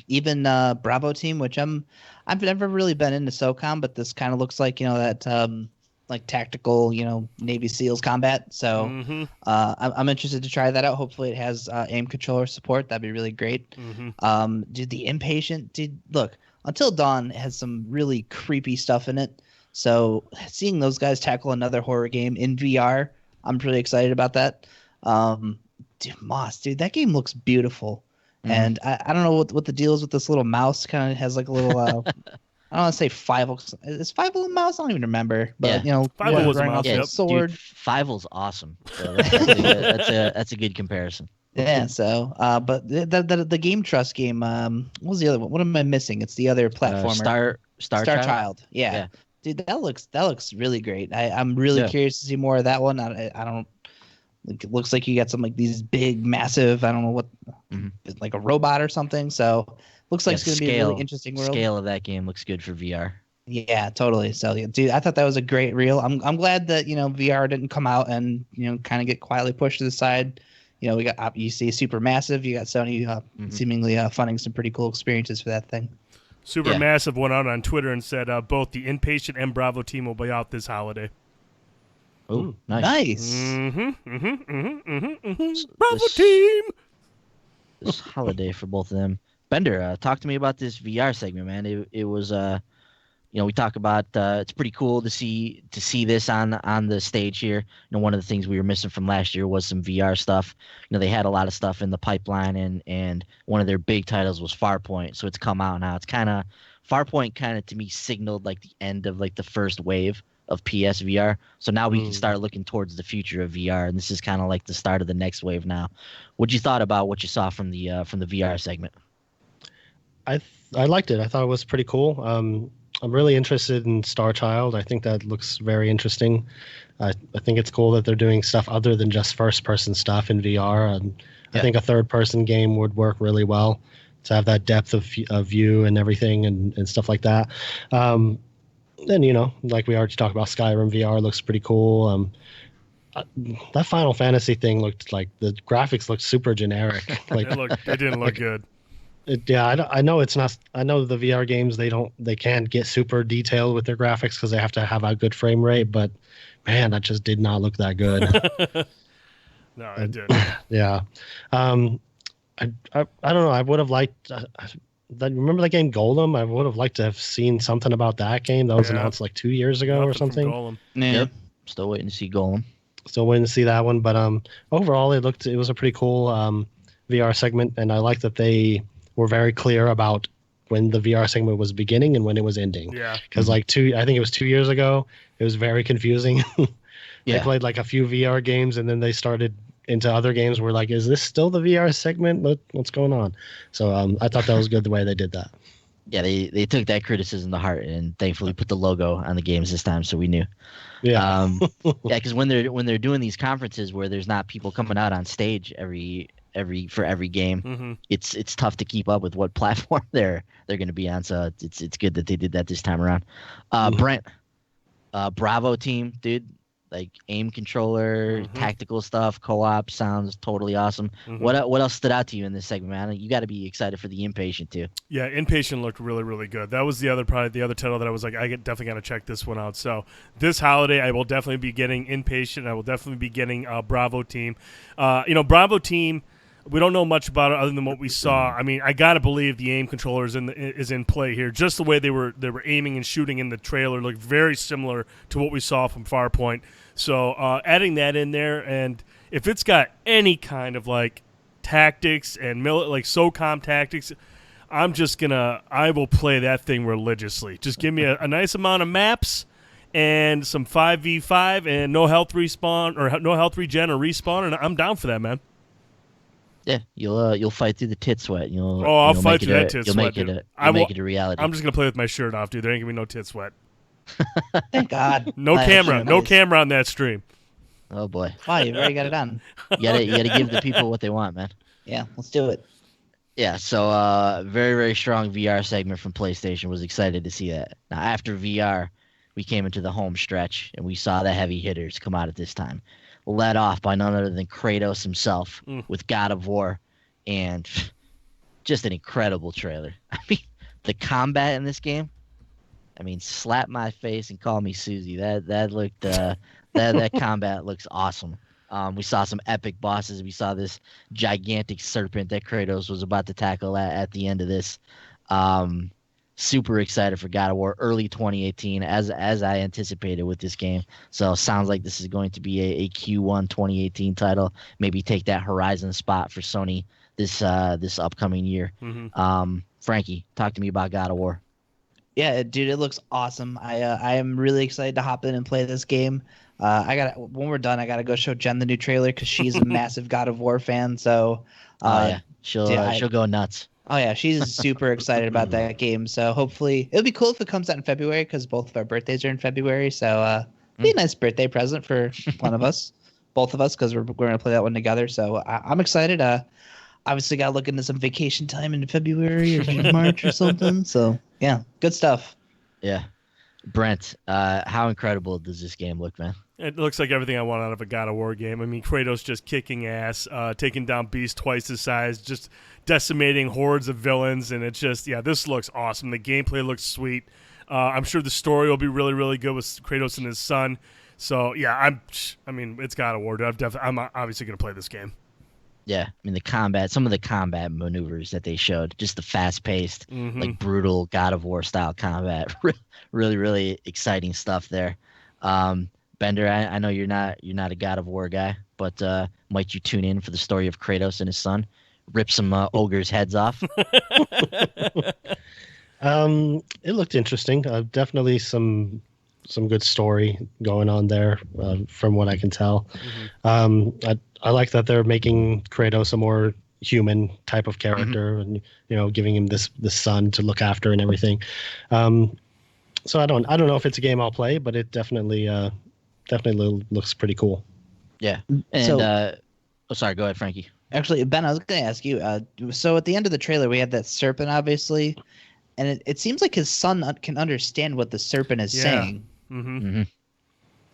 Even Bravo Team, which I've never really been into SOCOM, but this kind of looks like, that like tactical, Navy SEALs combat. So I'm interested to try that out. Hopefully it has aim controller support. That'd be really great. Dude, The Impatient, look, Until Dawn has some really creepy stuff in it. So seeing those guys tackle another horror game in VR, I'm pretty excited about that. Moss, that game looks beautiful. And I don't know what the deal is with this little mouse. Kind of has like a little I don't want to say Fievel. Is Fievel a mouse? I don't even remember. But Fievel was a mouse. Yeah, sword. Dude, Fievel's awesome. So that's a good comparison. Yeah. So, but the Game Trust game. What was the other one? What am I missing? It's the other platformer. Star Child. Yeah. Dude, that looks really great. I'm really curious to see more of that one. I don't. It looks like you got some like these big, massive. I don't know what, like a robot or something. So. Looks like it's going to be a really interesting world. Scale of that game looks good for VR. Yeah, totally. So, dude, I thought that was a great reel. I'm glad that VR didn't come out and kind of get quietly pushed to the side. We got you see Supermassive. You got Sony seemingly funding some pretty cool experiences for that thing. Supermassive went out on Twitter and said both The Inpatient and Bravo Team will be out this holiday. Oh, nice. Bravo Team. This holiday for both of them. Bender, talk to me about this VR segment, man. It was, we talk about it's pretty cool to see this on the stage here. One of the things we were missing from last year was some VR stuff. They had a lot of stuff in the pipeline, and one of their big titles was Farpoint. So it's come out now. It's Farpoint kind of to me signaled like the end of like the first wave of PSVR. So now we can start looking towards the future of VR, and this is kind of like the start of the next wave now. What you thought about what you saw from the VR segment? I liked it. I thought it was pretty cool. I'm really interested in Star Child. I think that looks very interesting. I think it's cool that they're doing stuff other than just first-person stuff in VR. I think a third-person game would work really well to have that depth of view and everything and stuff like that. And, like we already talked about, Skyrim VR looks pretty cool. That Final Fantasy thing looked like the graphics looked super generic. Like it didn't look good. I know it's not. I know the VR games they can't get super detailed with their graphics because they have to have a good frame rate. But man, that just did not look that good. No, it didn't. Yeah, I don't know. I would have liked. Remember that game Golem? I would have liked to have seen something about that game. That was announced like 2 years ago or something. Golem. Yeah. Yep. Still waiting to see Golem. Still waiting to see that one. But overall, it was a pretty cool VR segment, and I like that they were very clear about when the VR segment was beginning and when it was ending. Yeah. Because I think it was 2 years ago, it was very confusing. They played like a few VR games and then they started into other games, we're like, is this still the VR segment? What's going on? So I thought that was good the way they did that. Yeah, they took that criticism to heart and thankfully put the logo on the games this time, so we knew. Yeah. Yeah, because when they're doing these conferences where there's not people coming out on stage for every game, it's tough to keep up with what platform they're going to be on. So it's good that they did that this time around. Brent, Bravo team, dude. Like aim controller, tactical stuff, co-op sounds totally awesome. What else stood out to you in this segment, man? You got to be excited for the Inpatient too. Yeah, Inpatient looked really, really good. That was the other title that I was like, definitely got to check this one out. So this holiday, I will definitely be getting Inpatient. I will definitely be getting Bravo Team. Bravo Team. We don't know much about it other than what we saw. I mean, I gotta believe the aim controller is in play here. Just the way they were aiming and shooting in the trailer looked very similar to what we saw from Farpoint. So adding that in there, and if it's got any kind of like tactics and like SOCOM tactics, I will play that thing religiously. Just give me a nice amount of maps and some 5v5 and no health respawn or no health regen or respawn, and I'm down for that, man. Yeah, you'll fight through the tit sweat. I'll fight through that tit sweat. Make it a reality. I'm just gonna play with my shirt off, dude. There ain't gonna be no tit sweat. Thank God. No camera on that stream. Oh boy. Wow, you've already got it on. You gotta give the people what they want, man. Yeah, let's do it. Yeah, so very, very strong VR segment from PlayStation. Was excited to see that. Now after VR, we came into the home stretch and we saw the heavy hitters come out at this time. Led off by none other than Kratos himself with God of War, and just an incredible trailer. I mean, the combat in this game. I mean, slap my face and call me Susie. That looked that combat looks awesome. We saw some epic bosses. We saw this gigantic serpent that Kratos was about to tackle at the end of this. Super excited for God of War early 2018 as I anticipated with this game. So sounds like this is going to be a Q1 2018 title. Maybe take that Horizon spot for Sony this upcoming year. Frankie, talk to me about God of War. Yeah, dude, it looks awesome. I am really excited to hop in and play this game. When we're done, I gotta go show Jen the new trailer because she's a massive God of War fan. So she'll go nuts. Oh yeah, she's super excited about that game. So hopefully it'll be cool if it comes out in February because both of our birthdays are in February. So be a nice birthday present for one of us, both of us, because we're gonna play that one together. So I'm excited. Obviously got to look into some vacation time in February or March or something. So yeah, good stuff. Yeah, Brent, how incredible does this game look, man? It looks like everything I want out of a God of War game. I mean, Kratos just kicking ass, taking down beasts twice his size, just decimating hordes of villains, and it's just, this looks awesome. The gameplay looks sweet. I'm sure the story will be really, really good with Kratos and his son. So, it's God of War. I'm obviously going to play this game. Yeah, I mean, some of the combat maneuvers that they showed, just the fast-paced, like brutal God of War style combat, really, really exciting stuff there. Bender, I know you're not a God of War guy, but might you tune in for the story of Kratos and his son, rip some ogres' heads off? It looked interesting. Definitely some good story going on there, from what I can tell. I like that they're making Kratos a more human type of character, and giving him this son to look after and everything. So I don't know if it's a game I'll play, but it definitely looks pretty cool. Yeah. And sorry, go ahead, Frankie. Actually, Ben, I was going to ask you. So at the end of the trailer, we had that serpent, obviously, and it seems like his son can understand what the serpent is saying. So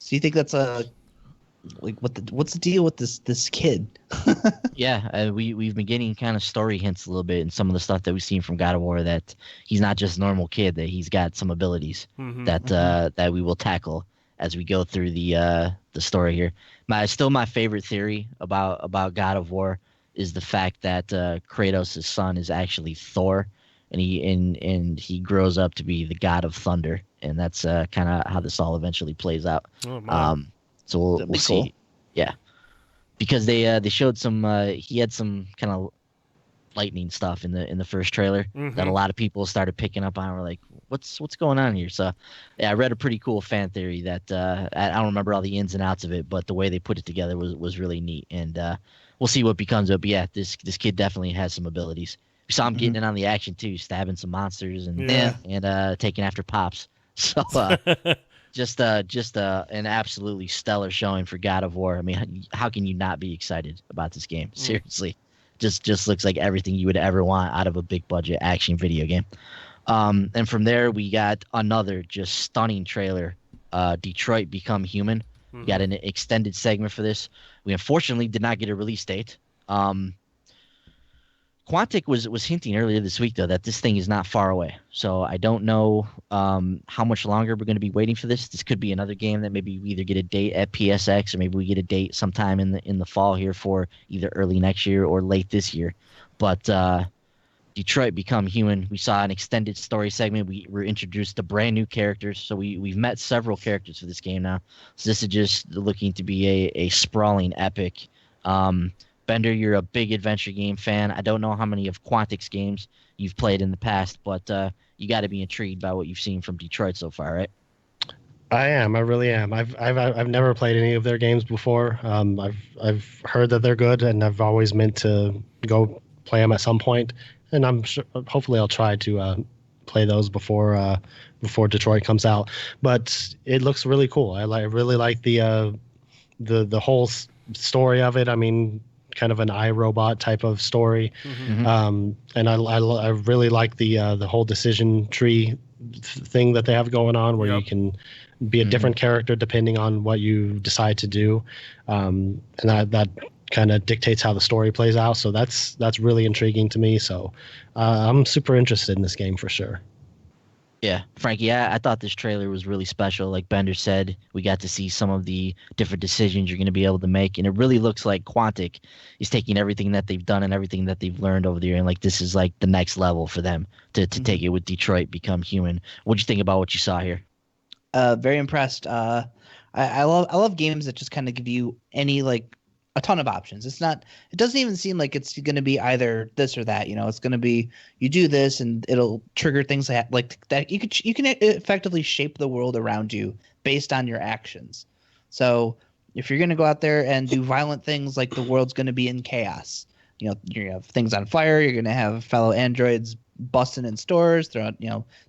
you think that's what's the deal with this kid? Yeah, we've been getting kind of story hints a little bit in some of the stuff that we've seen from God of War, that he's not just a normal kid, that he's got some abilities that we will tackle as we go through the story here. My favorite theory about God of War is the fact that Kratos' son is actually Thor, and he grows up to be the god of thunder, and that's kind of how this all eventually plays out. So we'll see. Cool. Yeah, because they showed some. He had some kind of lightning stuff in the first trailer that a lot of people started picking up on. We're like, what's going on here? So yeah, I read a pretty cool fan theory that I don't remember all the ins and outs of it, but the way they put it together was really neat. And we'll see what becomes of it. But yeah, this kid definitely has some abilities. We saw him getting in on the action too, stabbing some monsters and taking after pops. So just an absolutely stellar showing for God of War. I mean, how can you not be excited about this game? Seriously, just looks like everything you would ever want out of a big budget action video game. And from there, we got another just stunning trailer, Detroit Become Human. We got an extended segment for this. We unfortunately did not get a release date. Quantic was hinting earlier this week, though, that this thing is not far away. So I don't know how much longer we're going to be waiting for this. This could be another game that maybe we either get a date at PSX or maybe we get a date sometime in the fall here for either early next year or late this year. But Detroit Become Human, we saw an extended story segment. We were introduced to brand new characters. So we've met several characters for this game now. So this is just looking to be a sprawling epic. Bender, you're a big adventure game fan. I don't know how many of Quantic's games you've played in the past, but you got to be intrigued by what you've seen from Detroit so far, right? I am. I really am. I've never played any of their games before. I've heard that they're good, and I've always meant to go play them at some point. And I'm sure, hopefully, I'll try to play those before Detroit comes out. But it looks really cool. I really like the whole story of it. I mean, kind of an iRobot type of story. And I really like the whole decision tree thing that they have going on, where you can be a different character depending on what you decide to do, and that kind of dictates how the story plays out. So that's really intriguing to me. So I'm super interested in this game for sure. Yeah, Frankie, I thought this trailer was really special. Like Bender said, we got to see some of the different decisions you're going to be able to make. And it really looks like Quantic is taking everything that they've done and everything that they've learned over the year. And like this is like the next level for them to take it with Detroit Become Human. What'd you think about what you saw here? Very impressed. I love games that just kind of give you a ton of options. It doesn't even seem like it's going to be either this or that. It's going to be, you do this and it'll trigger things like that. You can effectively shape the world around you based on your actions. So if you're going to go out there and do violent things, like the world's going to be in chaos, you're going to have things on fire. You're going to have fellow androids busting in stores, throwing,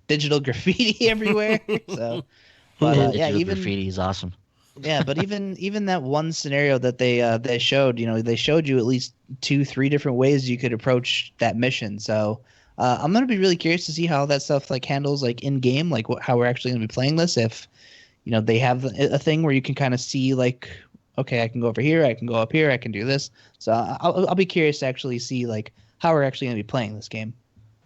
digital graffiti everywhere. So, but even graffiti is awesome. Yeah, but even that one scenario that they showed, they showed you at least 2-3 different ways you could approach that mission. So I'm gonna be really curious to see how that stuff handles in game, how we're actually gonna be playing this. If they have a thing where you can kind of see okay, I can go over here, I can go up here, I can do this. So I'll be curious to actually see how we're actually gonna be playing this game.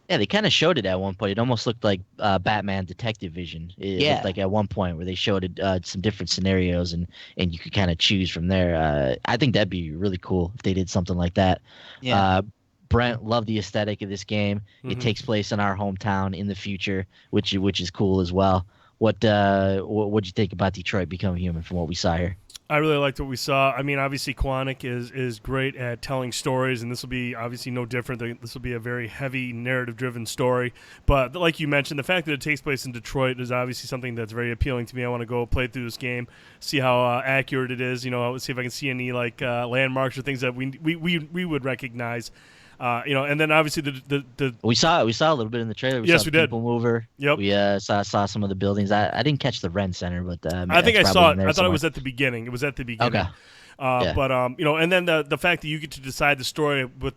Yeah, they kind of showed it at one point. It almost looked like Batman Detective Vision. It looked like at one point where they showed some different scenarios and you could kind of choose from there. I think that'd be really cool if they did something like that. Yeah. Brent, love the aesthetic of this game. It takes place in our hometown in the future, which is cool as well. What'd you think about Detroit Become Human from what we saw here? I really liked what we saw. I mean, obviously, Quantic is great at telling stories, and this will be obviously no different. This will be a very heavy narrative-driven story. But like you mentioned, the fact that it takes place in Detroit is obviously something that's very appealing to me. I want to go play through this game, see how accurate it is. See if I can see any landmarks or things that we would recognize. And then obviously the we saw a little bit in the trailer. We saw we did. People Mover. Yep. We saw some of the buildings. I didn't catch the Ren Center, but I think I saw it. I thought it was at the beginning. It was at the beginning. Okay. But and then the fact that you get to decide the story with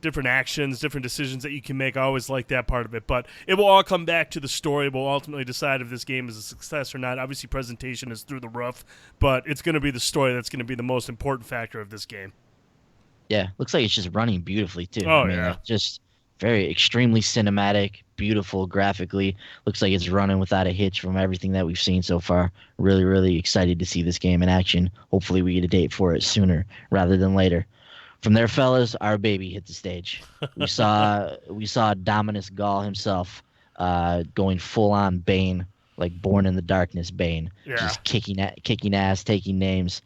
different actions, different decisions that you can make. I always like that part of it. But it will all come back to the story. We'll ultimately decide if this game is a success or not. Obviously, presentation is through the roof, but it's going to be the story that's going to be the most important factor of this game. Yeah, looks like it's just running beautifully too. Oh, yeah. Just very extremely cinematic, beautiful graphically. Looks like it's running without a hitch from everything that we've seen so far. Really, really excited to see this game in action. Hopefully we get a date for it sooner rather than later. From there, fellas, our baby hit the stage. We saw Dominus Gall himself going full on Bane, like Born in the Darkness Bane, just kicking ass, taking names.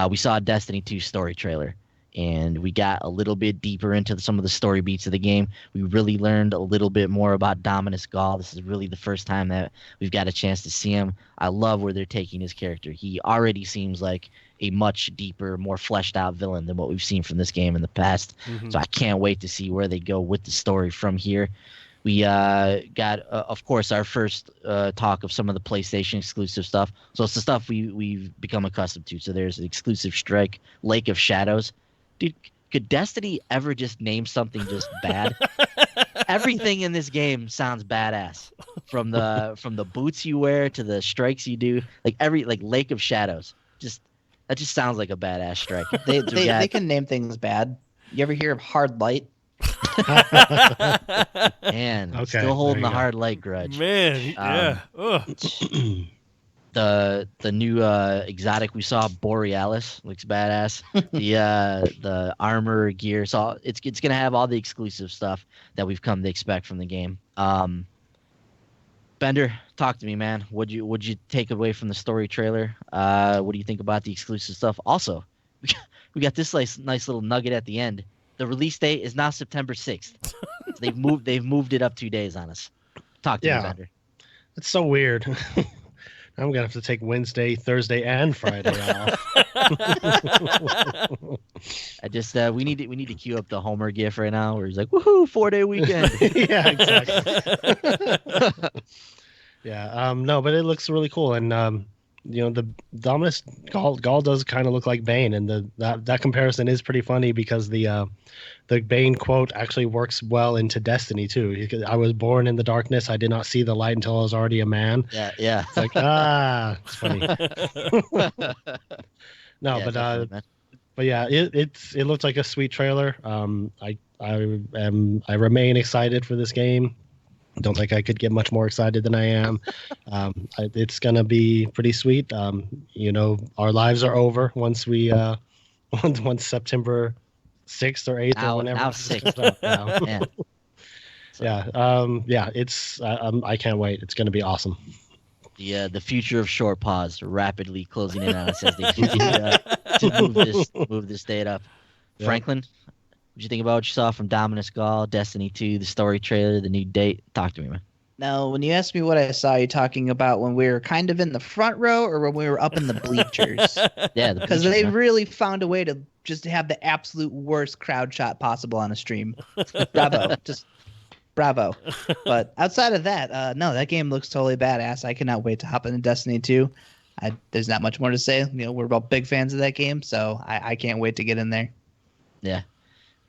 We saw a Destiny 2 story trailer. and we got a little bit deeper into some of the story beats of the game. We really learned a little bit more about Dominus Gall. This is really the first time that we've got a chance to see him. I love where they're taking his character. He already seems like a much deeper, more fleshed out villain than what we've seen from this game in the past. Mm-hmm. So I can't wait to see where they go with the story from here. We got, of course, our first talk of some of the PlayStation exclusive stuff. So it's the stuff we've become accustomed to. So there's the exclusive strike, Lake of Shadows. Dude, could Destiny ever just name something just bad? Everything in this game sounds badass. From the boots you wear to the strikes you do, like Lake of Shadows. That just sounds like a badass strike. They can name things bad. You ever hear of Hard Light? Man, Okay, still holding there the you go. Hard Light grudge. Man, yeah. Ugh. The new exotic we saw, Borealis, looks badass. The armor gear, so it's gonna have all the exclusive stuff that we've come to expect from the game. Bender, talk to me, man. What'd you take away from the story trailer? What do you think about the exclusive stuff? Also, we got this nice little nugget at the end. The release date is now September 6th. So they've moved it up 2 days on us. Talk to me, Bender. It's so weird. I'm gonna have to take Wednesday, Thursday, and Friday off. I just we need to queue up the Homer gif right now where he's like, "Woohoo, 4-day weekend." Yeah, exactly. Yeah, no, but it looks really cool, and the Dominus Gall does kind of look like Bane, and that comparison is pretty funny because the Bane quote actually works well into Destiny too. I was born in the darkness. I did not see the light until I was already a man. Yeah. It's like it's funny. No, Yeah, but yeah, it looks like a sweet trailer. I remain excited for this game. Don't think I could get much more excited than I am. It's gonna be pretty sweet. Our lives are over once we once September 6th or 8th or whenever. Now 6th. Now. Yeah. It's I can't wait. It's gonna be awesome. The future of short pause rapidly closing in on us as they continue to move this date up. Yeah. Franklin, what'd you think about what you saw from Dominus Gall, Destiny 2, the story trailer, the new date? Talk to me, man. Now, when you asked me what I saw, you talking about when we were kind of in the front row or when we were up in the bleachers? Yeah, because they really found a way to just have the absolute worst crowd shot possible on a stream. Bravo, just bravo. But outside of that, no, that game looks totally badass. I cannot wait to hop into Destiny 2. There's not much more to say. We're both big fans of that game, so I can't wait to get in there. Yeah,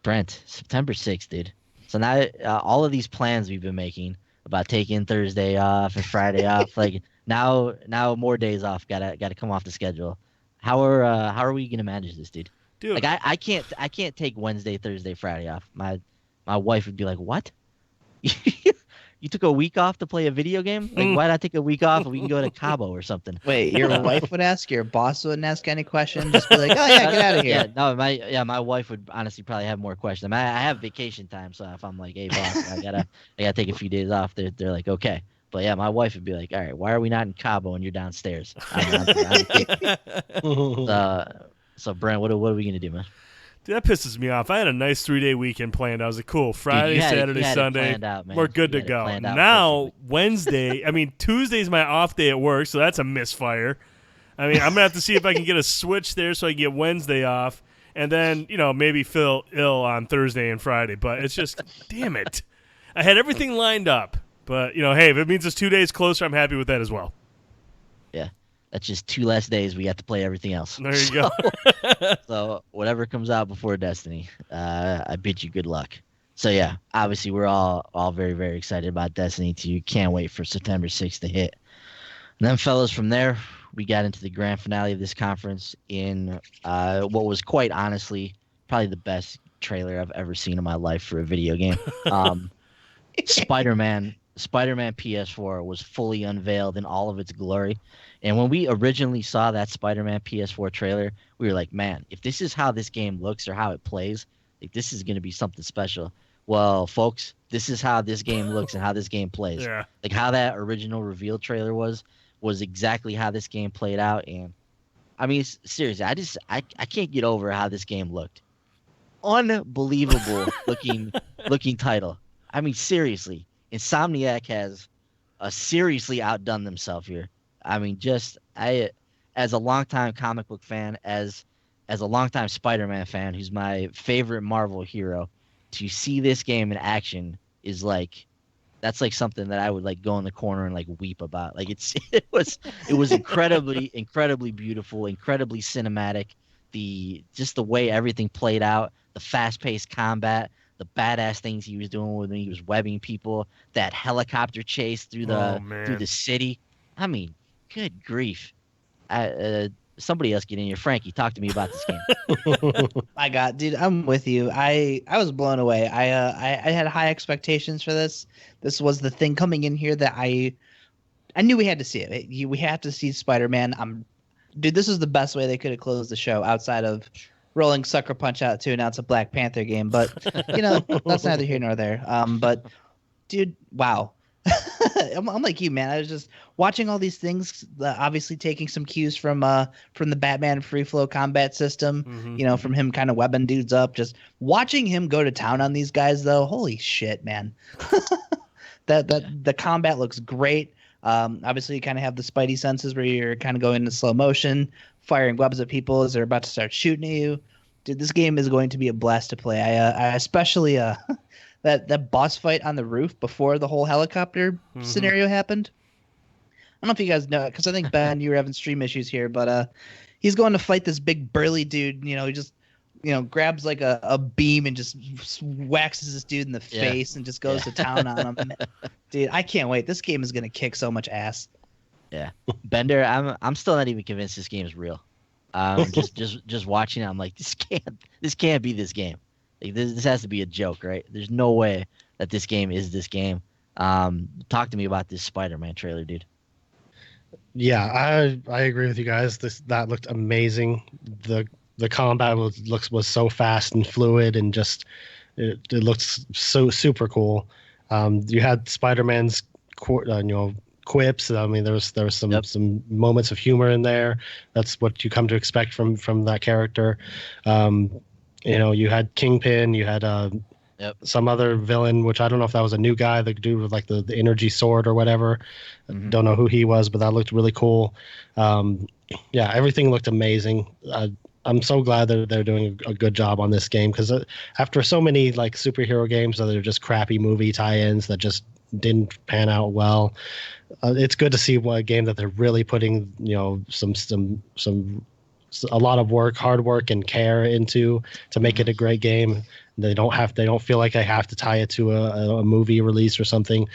Brent, September 6th, dude. So now all of these plans we've been making about taking Thursday off and Friday off, like now more days off gotta come off the schedule. How are we gonna manage this, dude? Like I can't take Wednesday, Thursday, Friday off. My wife would be like, "What? You took a week off to play a video game? Like, why not take a week off and we can go to Cabo or something?" Wait, your wife would ask, your boss wouldn't ask any questions? Just be like, "Oh yeah, get out of here." Yeah, my wife would honestly probably have more questions. I have vacation time, so if I'm like, "Hey boss, I gotta take a few days off," they're like, "Okay." But yeah, my wife would be like, "All right, why are we not in Cabo and you're downstairs?" So Brent, what are we gonna do, man? Dude, that pisses me off. I had a nice 3-day weekend planned. I was like, cool, Friday, Saturday, Sunday. We're good to go. Now, Wednesday, Tuesday's my off day at work, so that's a misfire. I'm going to have to see if I can get a switch there so I can get Wednesday off, and then, maybe feel ill on Thursday and Friday. But it's just, damn it. I had everything lined up. But, hey, if it means it's 2 days closer, I'm happy with that as well. Yeah. That's just 2 less days we have to play everything else. There you go. So whatever comes out before Destiny, I bid you good luck. So yeah, obviously we're all very, very excited about Destiny 2. Can't wait for September 6th to hit. And then, fellas, from there, we got into the grand finale of this conference in what was quite honestly probably the best trailer I've ever seen in my life for a video game. Spider-Man PS4 was fully unveiled in all of its glory. And when we originally saw that Spider-Man PS4 trailer, we were like, man, if this is how this game looks or how it plays, like, this is going to be something special. Well, folks, this is how this game looks and how this game plays. Yeah. Like, how that original reveal trailer was exactly how this game played out. And, seriously, I can't get over how this game looked. unbelievable looking title. I mean, seriously, Insomniac has seriously outdone themselves here. I mean, as a longtime comic book fan, as a longtime Spider-Man fan, who's my favorite Marvel hero, to see this game in action is like that's like something that I would like go in the corner and like weep about. Like it was incredibly beautiful, incredibly cinematic. The way everything played out, the fast-paced combat, the badass things he was doing when he was webbing people, that helicopter chase through the city. I mean, good grief. Somebody else get in here. Frankie, talk to me about this game. My God, dude, I'm with you. I was blown away. I had high expectations for this. This was the thing coming in here that I knew we had to see it. We have to see Spider-Man. Dude, this is the best way they could have closed the show outside of rolling Sucker Punch out to announce a Black Panther game. But that's neither here nor there. But dude, wow. I'm like you, man. I was just watching all these things, obviously taking some cues from the Batman free flow combat system, from him kind of webbing dudes up. Just watching him go to town on these guys, though. Holy shit, man. That the combat looks great. Obviously, you kind of have the spidey senses where you're kind of going into slow motion, firing webs at people as they're about to start shooting at you. Dude, this game is going to be a blast to play. I especially that boss fight on the roof before the whole helicopter scenario happened. I don't know if you guys know it, because I think, Ben, you were having stream issues here, but he's going to fight this big burly dude. He just grabs like a beam and just waxes this dude in the face and just goes to town on him. Dude, I can't wait. This game is going to kick so much ass. Yeah. Bender, I'm still not even convinced this game is real. Just watching it, I'm like, this can't be this game. Like, this has to be a joke, right? There's no way that this game is this game. Talk to me about this Spider-Man trailer, dude. Yeah, I agree with you guys. That looked amazing. The combat was so fast and fluid, and just it looks so super cool. You had Spider-Man's quips. I mean, there was some moments of humor in there. That's what you come to expect from that character. You had Kingpin. You had some other villain, which I don't know if that was a new guy, the dude with like the energy sword or whatever. Don't know who he was, but that looked really cool. Everything looked amazing. I'm so glad that they're doing a good job on this game, because after so many like superhero games that are just crappy movie tie-ins that just didn't pan out well, it's good to see a game that they're really putting a lot of work, hard work, and care into to make it a great game. They don't feel like they have to tie it to a movie release or something.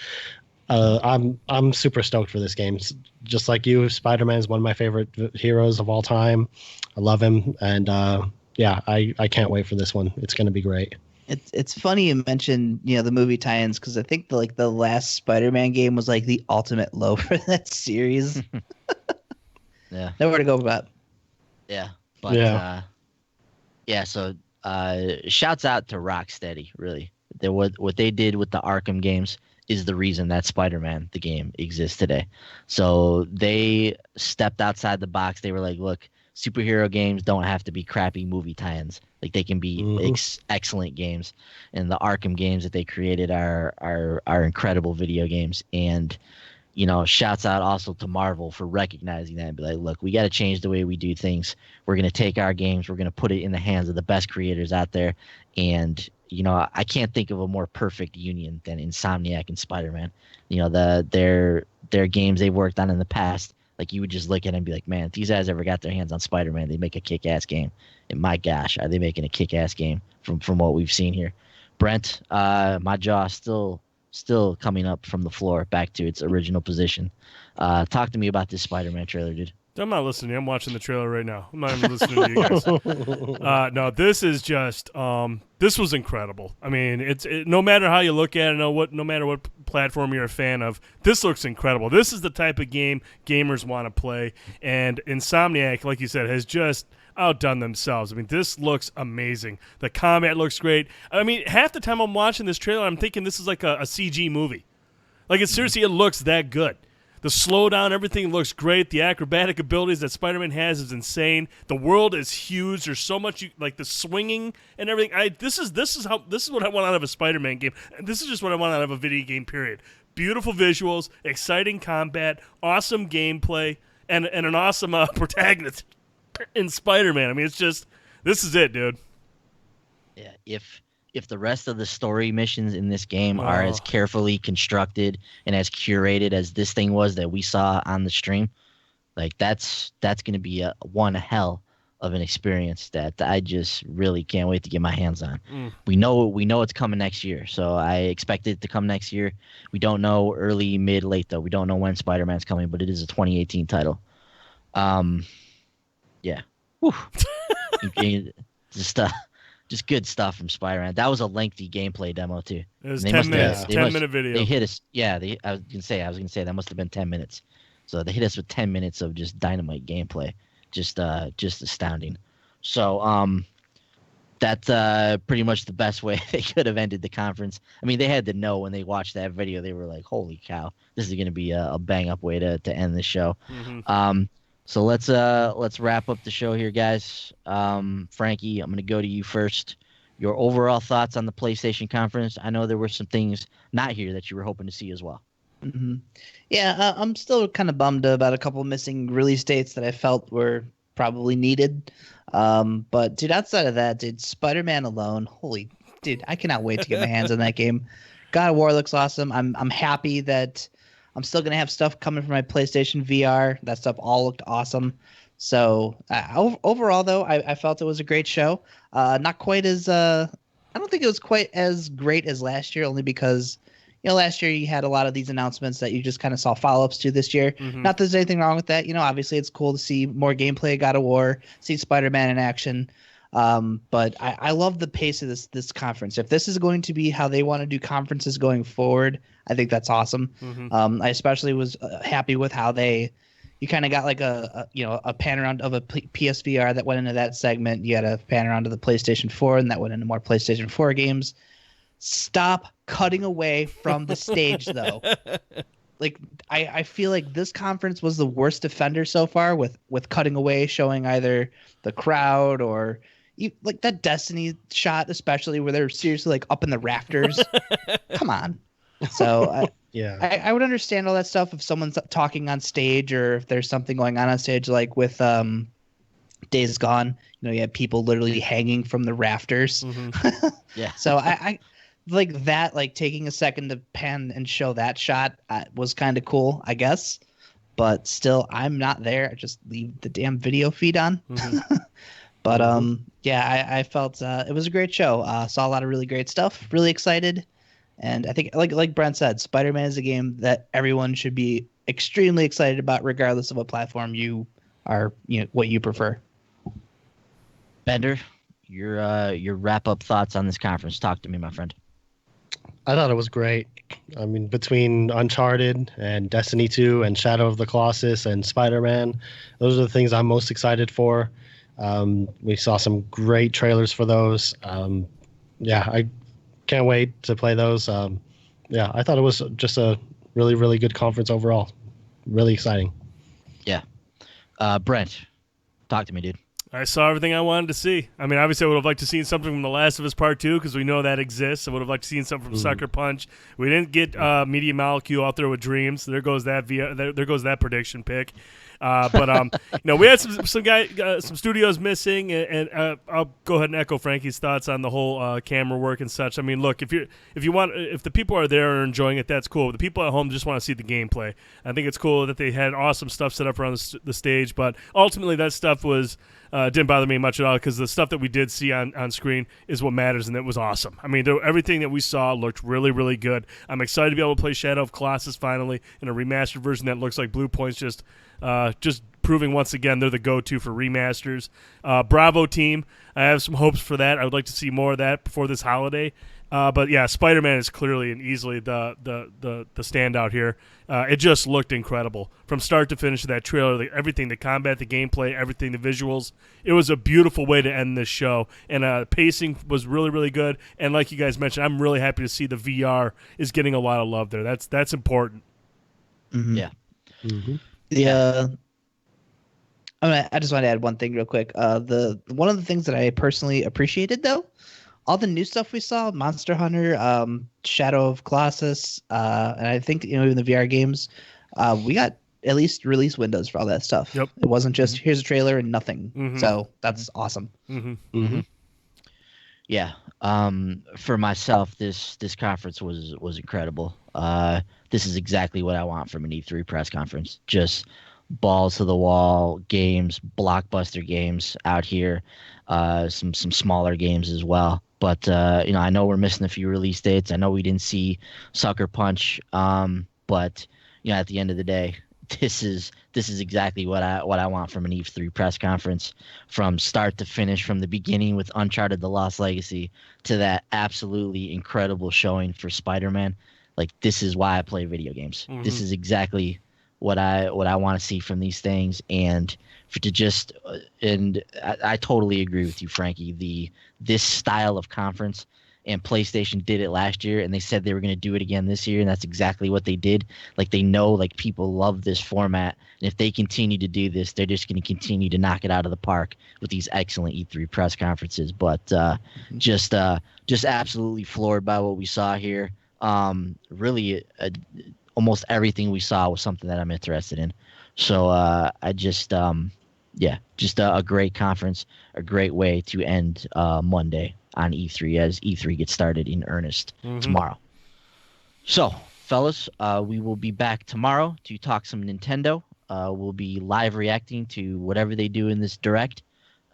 I'm super stoked for this game. Just like you, Spider-Man is one of my favorite heroes of all time. I love him, and I can't wait for this one. It's going to be great. It's funny you mentioned the movie tie-ins, because I think the last Spider-Man game was like the ultimate low for that series. Yeah, nowhere to go about. Yeah, but so shouts out to Rocksteady. Really, what they did with the Arkham games is the reason that Spider-Man, the game, exists today. So they stepped outside the box. They were like, look, superhero games don't have to be crappy movie tie-ins. Like, they can be excellent games. And the Arkham games that they created are incredible video games. And, shouts out also to Marvel for recognizing that and be like, look, we got to change the way we do things. We're going to take our games. We're going to put it in the hands of the best creators out there. And I can't think of a more perfect union than Insomniac and Spider-Man. Their games they've worked on in the past, like, you would just look at it and be like, man, if these guys ever got their hands on Spider-Man, they make a kick-ass game. And my gosh, are they making a kick-ass game from what we've seen here. Brent, my jaw still coming up from the floor back to its original position. Talk to me about this Spider-Man trailer, dude. I'm not listening. I'm watching the trailer right now. I'm not even listening to you guys. No, this is just this was incredible. I mean, no matter how you look at it, no matter what platform you're a fan of, this looks incredible. This is the type of game gamers want to play, and Insomniac, like you said, has just outdone themselves. I mean, this looks amazing. The combat looks great. I mean, half the time I'm watching this trailer, I'm thinking this is like a CG movie. Like, seriously, it looks that good. The slowdown, everything looks great. The acrobatic abilities that Spider-Man has is insane. The world is huge. There's so much like the swinging and everything. This is what I want out of a Spider-Man game. This is just what I want out of a video game. Period. Beautiful visuals, exciting combat, awesome gameplay, and an awesome protagonist in Spider-Man. I mean, it's just this is it, dude. Yeah, if the rest of the story missions in this game are as carefully constructed and as curated as this thing was that we saw on the stream, like that's going to be one hell of an experience that I just really can't wait to get my hands on. We know it's coming next year, so I expect it to come next year. We don't know early, mid, late though. We don't know when Spider-Man's coming, but it is a 2018 title. Yeah. Whew. Just good stuff from Spider-Man. That was a lengthy gameplay demo too. It was 10 minutes, 10-minute video. They hit us. Yeah, I was gonna say that must have been 10 minutes. So they hit us with 10 minutes of just dynamite gameplay, just astounding. So that's pretty much the best way they could have ended the conference. I mean, they had to know when they watched that video, they were like, "Holy cow, this is gonna be a bang up way to end the show." Mm-hmm. So let's wrap up the show here, guys. Frankie, I'm going to go to you first. Your overall thoughts on the PlayStation conference. I know there were some things not here that you were hoping to see as well. Mm-hmm. Yeah, I'm still kind of bummed about a couple missing release dates that I felt were probably needed. But dude, outside of that, dude, Spider-Man alone, holy dude, I cannot wait to get my hands on that game. God of War looks awesome. I'm happy that I'm still going to have stuff coming from my PlayStation VR. That stuff all looked awesome. So overall, though, I felt it was a great show. Not quite as I don't think it was quite as great as last year, only because, last year you had a lot of these announcements that you just kind of saw follow-ups to this year. Mm-hmm. Not that there's anything wrong with that. Obviously it's cool to see more gameplay of God of War, see Spider-Man in action. But I love the pace of this conference. If this is going to be how they want to do conferences going forward, I think that's awesome. Mm-hmm. I especially was happy with how you kind of got like a pan around of a PSVR that went into that segment. You had a pan around to the PlayStation 4, and that went into more PlayStation 4 games. Stop cutting away from the stage, though. Like I feel like this conference was the worst offender so far with cutting away, showing either the crowd or like that Destiny shot, especially where they're seriously like up in the rafters. Come on. So I would understand all that stuff if someone's talking on stage or if there's something going on stage, like with Days Gone. You had people literally hanging from the rafters. Mm-hmm. Yeah. So I like that, like taking a second to pan and show that shot was kind of cool, I guess. But still, I'm not there. I just leave the damn video feed on. Mm-hmm. But I felt it was a great show. Saw a lot of really great stuff. Really excited. And I think, like Brent said, Spider-Man is a game that everyone should be extremely excited about, regardless of what platform you are, what you prefer. Bender, your wrap-up thoughts on this conference. Talk to me, my friend. I thought it was great. I mean, between Uncharted and Destiny 2 and Shadow of the Colossus and Spider-Man, those are the things I'm most excited for. We saw some great trailers for those. I can't wait to play those. I thought it was just a really, really good conference overall. Really exciting. Yeah. Brent, talk to me, dude. I saw everything I wanted to see. I mean, obviously, I would have liked to see something from The Last of Us Part 2 because we know that exists. I would have liked to see something from Sucker Punch. We didn't get Media Molecule out there with Dreams. There goes that there goes that prediction pick. But we had some studios missing, and I'll go ahead and echo Frankie's thoughts on the whole camera work and such. I mean, look, if the people are there and are enjoying it, that's cool. The people at home just want to see the gameplay. I think it's cool that they had awesome stuff set up around the stage, but ultimately that stuff was didn't bother me much at all because the stuff that we did see on screen is what matters, and it was awesome. I mean, everything that we saw looked really, really good. I'm excited to be able to play Shadow of Colossus finally in a remastered version that looks like Blue Point's just proving once again they're the go-to for remasters. Bravo team, I have some hopes for that. I would like to see more of that before this holiday. But yeah, Spider-Man is clearly and easily the standout here. It just looked incredible from start to finish of that trailer. Everything, the combat, the gameplay, everything, the visuals. It was a beautiful way to end this show. And pacing was really, really good. And like you guys mentioned, I'm really happy to see the VR is getting a lot of love there. That's important. Mm-hmm. Yeah. Mm-hmm. I just want to add one thing real quick. The one of the things that I personally appreciated though, all the new stuff we saw, Monster Hunter, Shadow of Colossus, and I think even the VR games, we got at least release windows for all that stuff. Yep. It wasn't just here's a trailer and nothing. Mhm. So that's awesome. Yeah. For myself, this conference was incredible. This is exactly what I want from an E3 press conference. Just balls to the wall games, blockbuster games out here. Some smaller games as well. But I know we're missing a few release dates. I know we didn't see Sucker Punch. But at the end of the day, this is exactly what I want from an E3 press conference, from start to finish, from the beginning with Uncharted: The Lost Legacy to that absolutely incredible showing for Spider-Man. Like, this is why I play video games. Mhm. This is exactly what I want to see from these things, and I totally agree with you, Frankie. This style of conference, and PlayStation did it last year, and they said they were going to do it again this year, and that's exactly what they did. Like, they know, like, people love this format, and if they continue to do this, they're just going to continue to knock it out of the park with these excellent E3 press conferences. But just absolutely floored by what we saw here. Really, almost everything we saw was something that I'm interested in. So I just a great conference, a great way to end Monday on E3 as E3 gets started in earnest tomorrow. So, fellas, we will be back tomorrow to talk some Nintendo. We'll be live reacting to whatever they do in this Direct.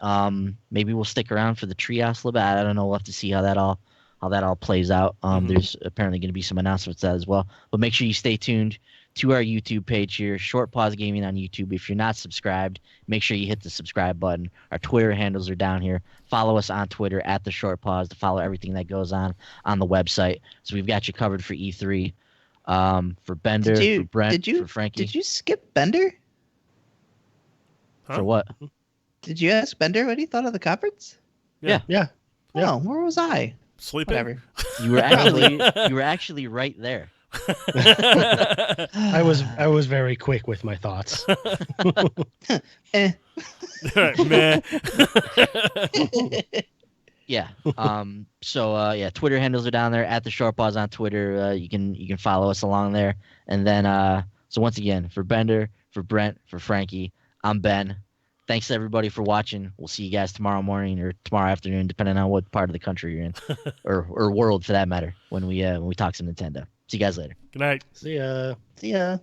Maybe we'll stick around for the Treehouse a little bit. I don't know. We'll have to see how that all plays out. There's apparently going to be some announcements that as well. But make sure you stay tuned to our YouTube page here, Short Pause Gaming on YouTube. If you're not subscribed, make sure you hit the subscribe button. Our Twitter handles are down here. Follow us on Twitter at the Short Pause to follow everything that goes on the website. So we've got you covered for E3, for Bender, for Brent, for Frankie. Did you skip Bender? Huh? For what? Did you ask Bender what he thought of the conference? Yeah. Oh, where was I? Sleeping. Whatever. You were actually right there. I was very quick with my thoughts. Meh. Yeah. Twitter handles are down there at the Short Pause on Twitter. You can follow us along there. And then so once again, for Bender, for Brent, for Frankie, I'm Ben. Thanks everybody for watching. We'll see you guys tomorrow morning or tomorrow afternoon, depending on what part of the country you're in, or world for that matter, when we talk some Nintendo. See you guys later. Good night. See ya. See ya.